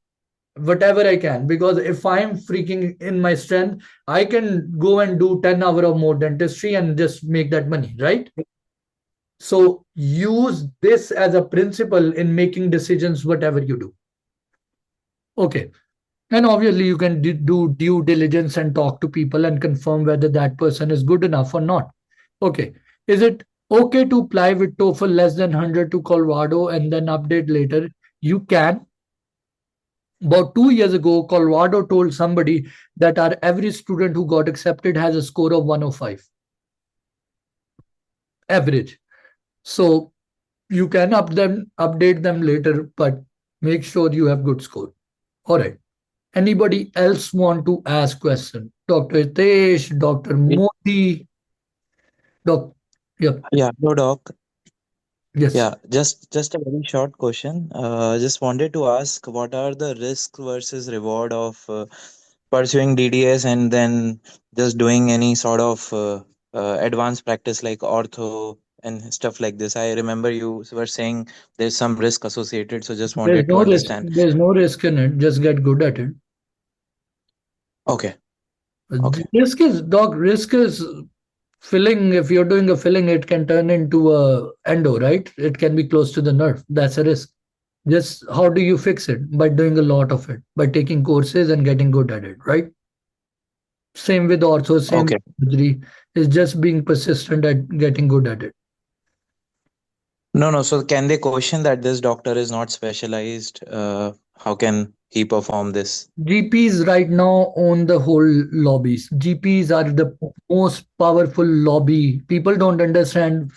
whatever I can, because if I'm freaking in my strength, I can go and do 10 hours or more dentistry and just make that money, right? So use this as a principle in making decisions, whatever you do. Okay. And obviously, you can do due diligence and talk to people and confirm whether that person is good enough or not. Okay. Is it okay to apply with TOEFL less than 100 to Colorado and then update later? You can. About 2 years ago, Colorado told somebody that our average student who got accepted has a score of 105. Average. So you can update them later, but make sure you have good score. All right. Anybody else want to ask question? Dr. Hitesh, Dr. Modi, Doc. Yeah. Yeah, no, doc. Yes. Yeah, just a very short question. Just wanted to ask, what are the risks versus reward of pursuing DDS and then just doing any sort of advanced practice like ortho and stuff like this. I remember you were saying there's some risk associated, so just There's wanted to no risk. understand. There's no risk in it. Just get good at it. Okay. Okay. Risk is filling. If you're doing a filling, it can turn into a endo, right? It can be close to the nerve. That's a risk. Just how do you fix it? By doing a lot of it, by taking courses and getting good at it, right? Same with ortho, same Okay. with surgery. It's just being persistent at getting good at it. No, no. So can they question that this doctor is not specialized? How can he perform this? GPs right now own the whole lobbies. GPs are the most powerful lobby. People don't understand.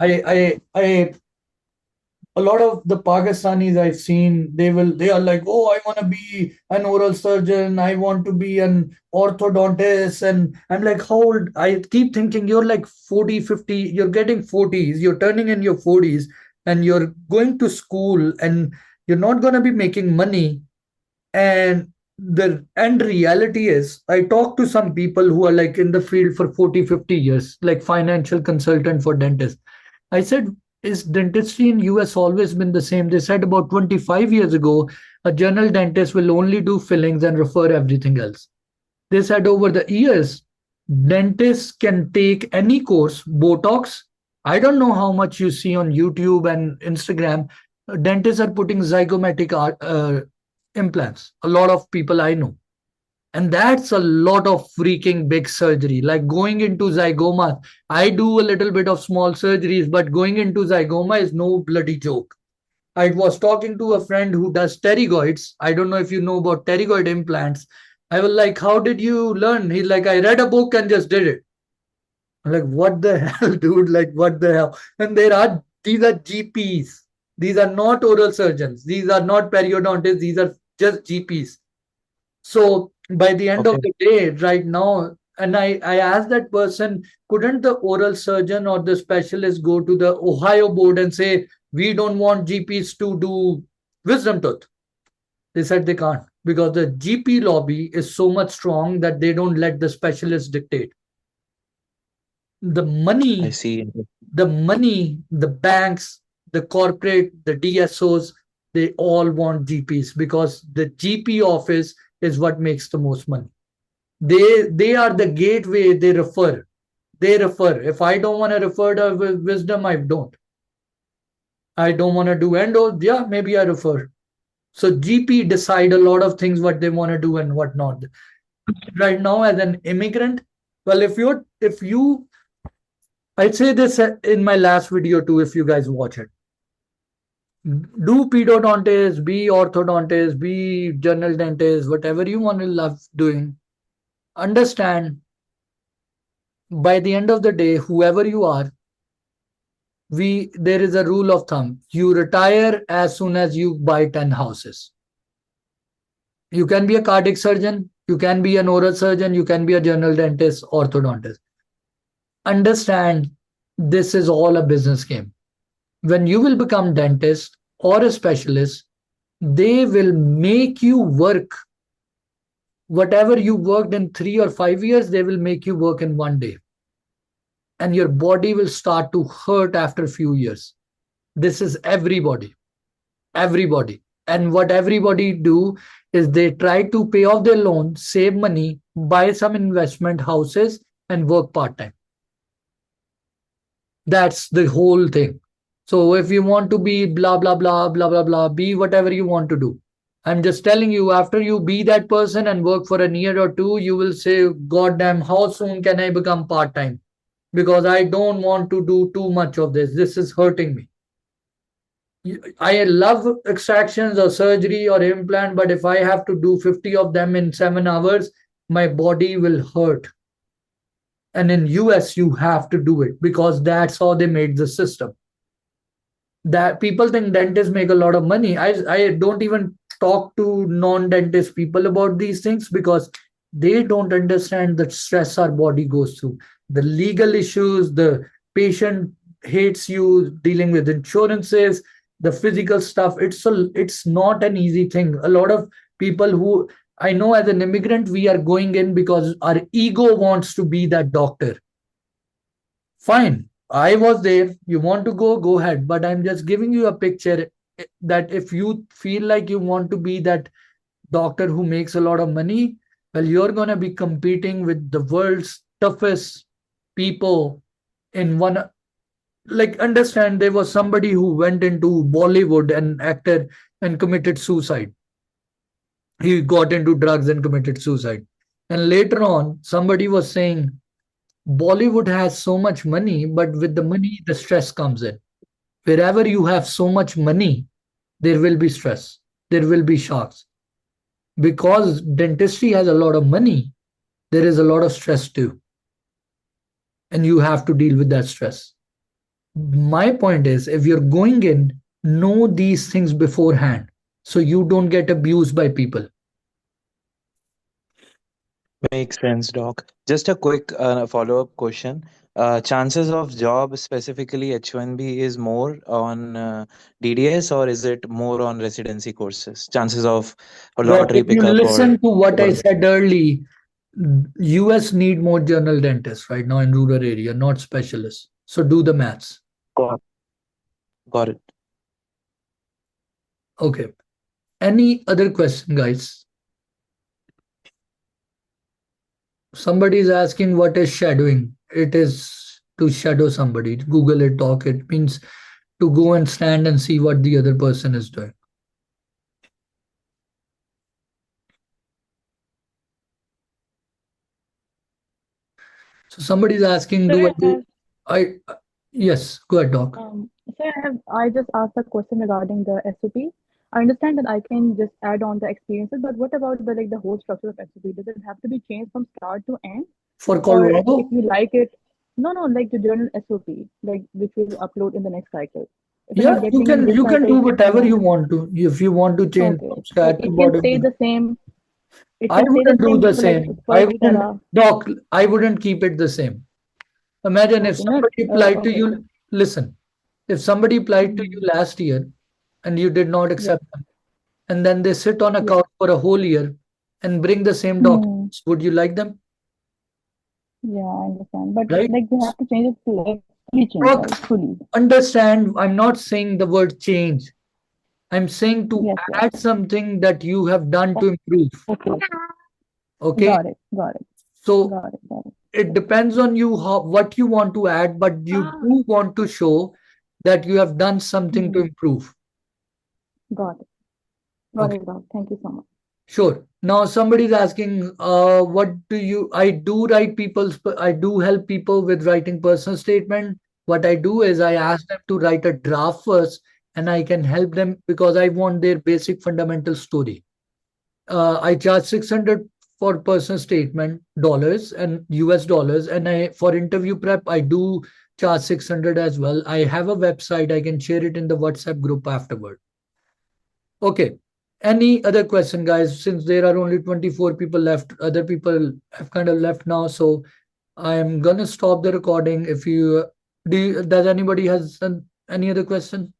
I a lot of the Pakistanis I've seen, they are like, oh, I want to be an oral surgeon, I want to be an orthodontist. And I'm like, how old? I keep thinking you're like 40, 50, you're getting 40s, you're turning in your 40s, and you're going to school and you're not going to be making money. And the end reality is, I talk to some people who are like in the field for 40, 50 years, like financial consultant for dentists. I said, is dentistry in US always been the same? They said about 25 years ago, a general dentist will only do fillings and refer everything else. They said over the years, dentists can take any course, Botox. I don't know how much you see on YouTube and Instagram. Dentists are putting zygomatic implants. A lot of people I know. And that's a lot of freaking big surgery, like going into zygoma. I do a little bit of small surgeries, but going into zygoma is no bloody joke. I was talking to a friend who does pterygoids. I don't know if you know about pterygoid implants. I was like, how did you learn? He's like, I read a book and just did it. I'm like, what the hell, dude? Like, what the hell? And these are GPs. These are not oral surgeons. These are not periodontists. These are just GPs. So by the end of Okay. the day, right now, and I asked that person, couldn't the oral surgeon or the specialist go to the Ohio board and say, we don't want GPs to do wisdom tooth? They said they can't because the GP lobby is so much strong that they don't let the specialists dictate. The I money, see. the banks, the corporate, the DSOs, they all want GPs because the GP office is what makes the most money. They are the gateway. They refer. If I don't want to refer to wisdom, I don't. I don't want to do endo. Yeah, maybe I refer. So GP decide a lot of things what they want to do and what not. Right now, as an immigrant, well, if you, I'd say this in my last video too. If you guys watch it, do pedodontist, be orthodontist, be general dentist, whatever you want to love doing. Understand, by the end of the day, whoever you are, there is a rule of thumb. You retire as soon as you buy 10 houses. You can be a cardiac surgeon, you can be an oral surgeon, you can be a general dentist, orthodontist. Understand, this is all a business game. When you will become dentist or a specialist, they will make you work. Whatever you worked in 3 or 5 years, they will make you work in 1 day. And your body will start to hurt after a few years. This is everybody. Everybody. And what everybody do is they try to pay off their loan, save money, buy some investment houses, and work part-time. That's the whole thing. So if you want to be blah, blah, blah, blah, blah, blah, be whatever you want to do. I'm just telling you, after you be that person and work for a year or two, you will say, God damn, how soon can I become part-time? Because I don't want to do too much of this. This is hurting me. I love extractions or surgery or implant, but if I have to do 50 of them in 7 hours, my body will hurt. And in US, you have to do it because that's how they made the system. That people think dentists make a lot of money. I don't even talk to non-dentist people about these things because they don't understand the stress our body goes through. The legal issues, the patient hates you, dealing with insurances, the physical stuff. It's not an easy thing. A lot of people who I know as an immigrant, we are going in because our ego wants to be that doctor. Fine. I was there. You want to go ahead. But I'm just giving you a picture that if you feel like you want to be that doctor who makes a lot of money, well, you're going to be competing with the world's toughest people in one. Like, understand, there was somebody who went into Bollywood and acted and committed suicide. He got into drugs and committed suicide. And later on, somebody was saying, Bollywood has so much money, but with the money, the stress comes in. Wherever you have so much money, there will be stress, there will be shocks. Because dentistry has a lot of money, there is a lot of stress too. And you have to deal with that stress. My point is, if you're going in, know these things beforehand so you don't get abused by people. Makes sense, Doc. Just a quick follow-up question. Chances of job, specifically H-1B, is more on DDS, or is it more on residency courses? Chances of a Doc, lottery if you pickup listen or to what I or said earlier, US need more general dentists right now in rural area, not specialists. So do the maths. got got it. Okay. Any other question, guys? Somebody is asking what is shadowing. It is to shadow somebody. Google it, talk. It means to go and stand and see what the other person is doing. So somebody is asking, Sir, do I I do? have Yes, go ahead, doc. sir, I just asked a question regarding the SOP. I understand that I can just add on the experiences, but what about the whole structure of SOP? Does it have to be changed from start to end? For Or if Colorado? you like it, no, like the journal SOP, like which will upload in the next cycle. If I'm Yeah, not you getting in this can do cycle, whatever you want to. If you want to change okay, from like start to it can bottom, stay the same. It I can stay the wouldn't do same the like same. for Doc, I wouldn't keep it the same. Imagine if okay, not somebody applied to okay. you, listen, if somebody applied to you Mm, last year and you did not yeah. accept them, and then they sit on a Yeah. couch for a whole year and bring the same Hmm. documents, would you like them? Yeah, I understand. But Right? like they have to change it to like fully change, Doc, right? Fully. understand, I'm not saying the word change. I'm saying to Yes, yes. add something that you have done to improve. Okay. Okay? Got it. Got it. So Got it. Got it. it depends on you what you want to add, but you do want to show that you have done something to Hmm. improve. Got it. Got Okay, it, Doc. Thank you so much. sure. Now somebody's asking, what do you? I do help people with writing personal statement. What I do is I ask them to write a draft first, and I can help them because I want their basic fundamental story. I charge 600 for personal statement dollars and US dollars, and I for interview prep I do charge 600 as well. I have a website. I can share it in the WhatsApp group afterward. Okay. Any other question, guys? Since there are only 24 people left, other people have kind of left now, so I'm gonna stop the recording. If you does anybody has any other question?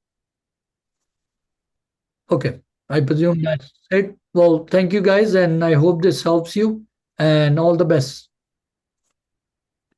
Okay, I presume that's it. Well, thank you guys, and I hope this helps you, and all the best.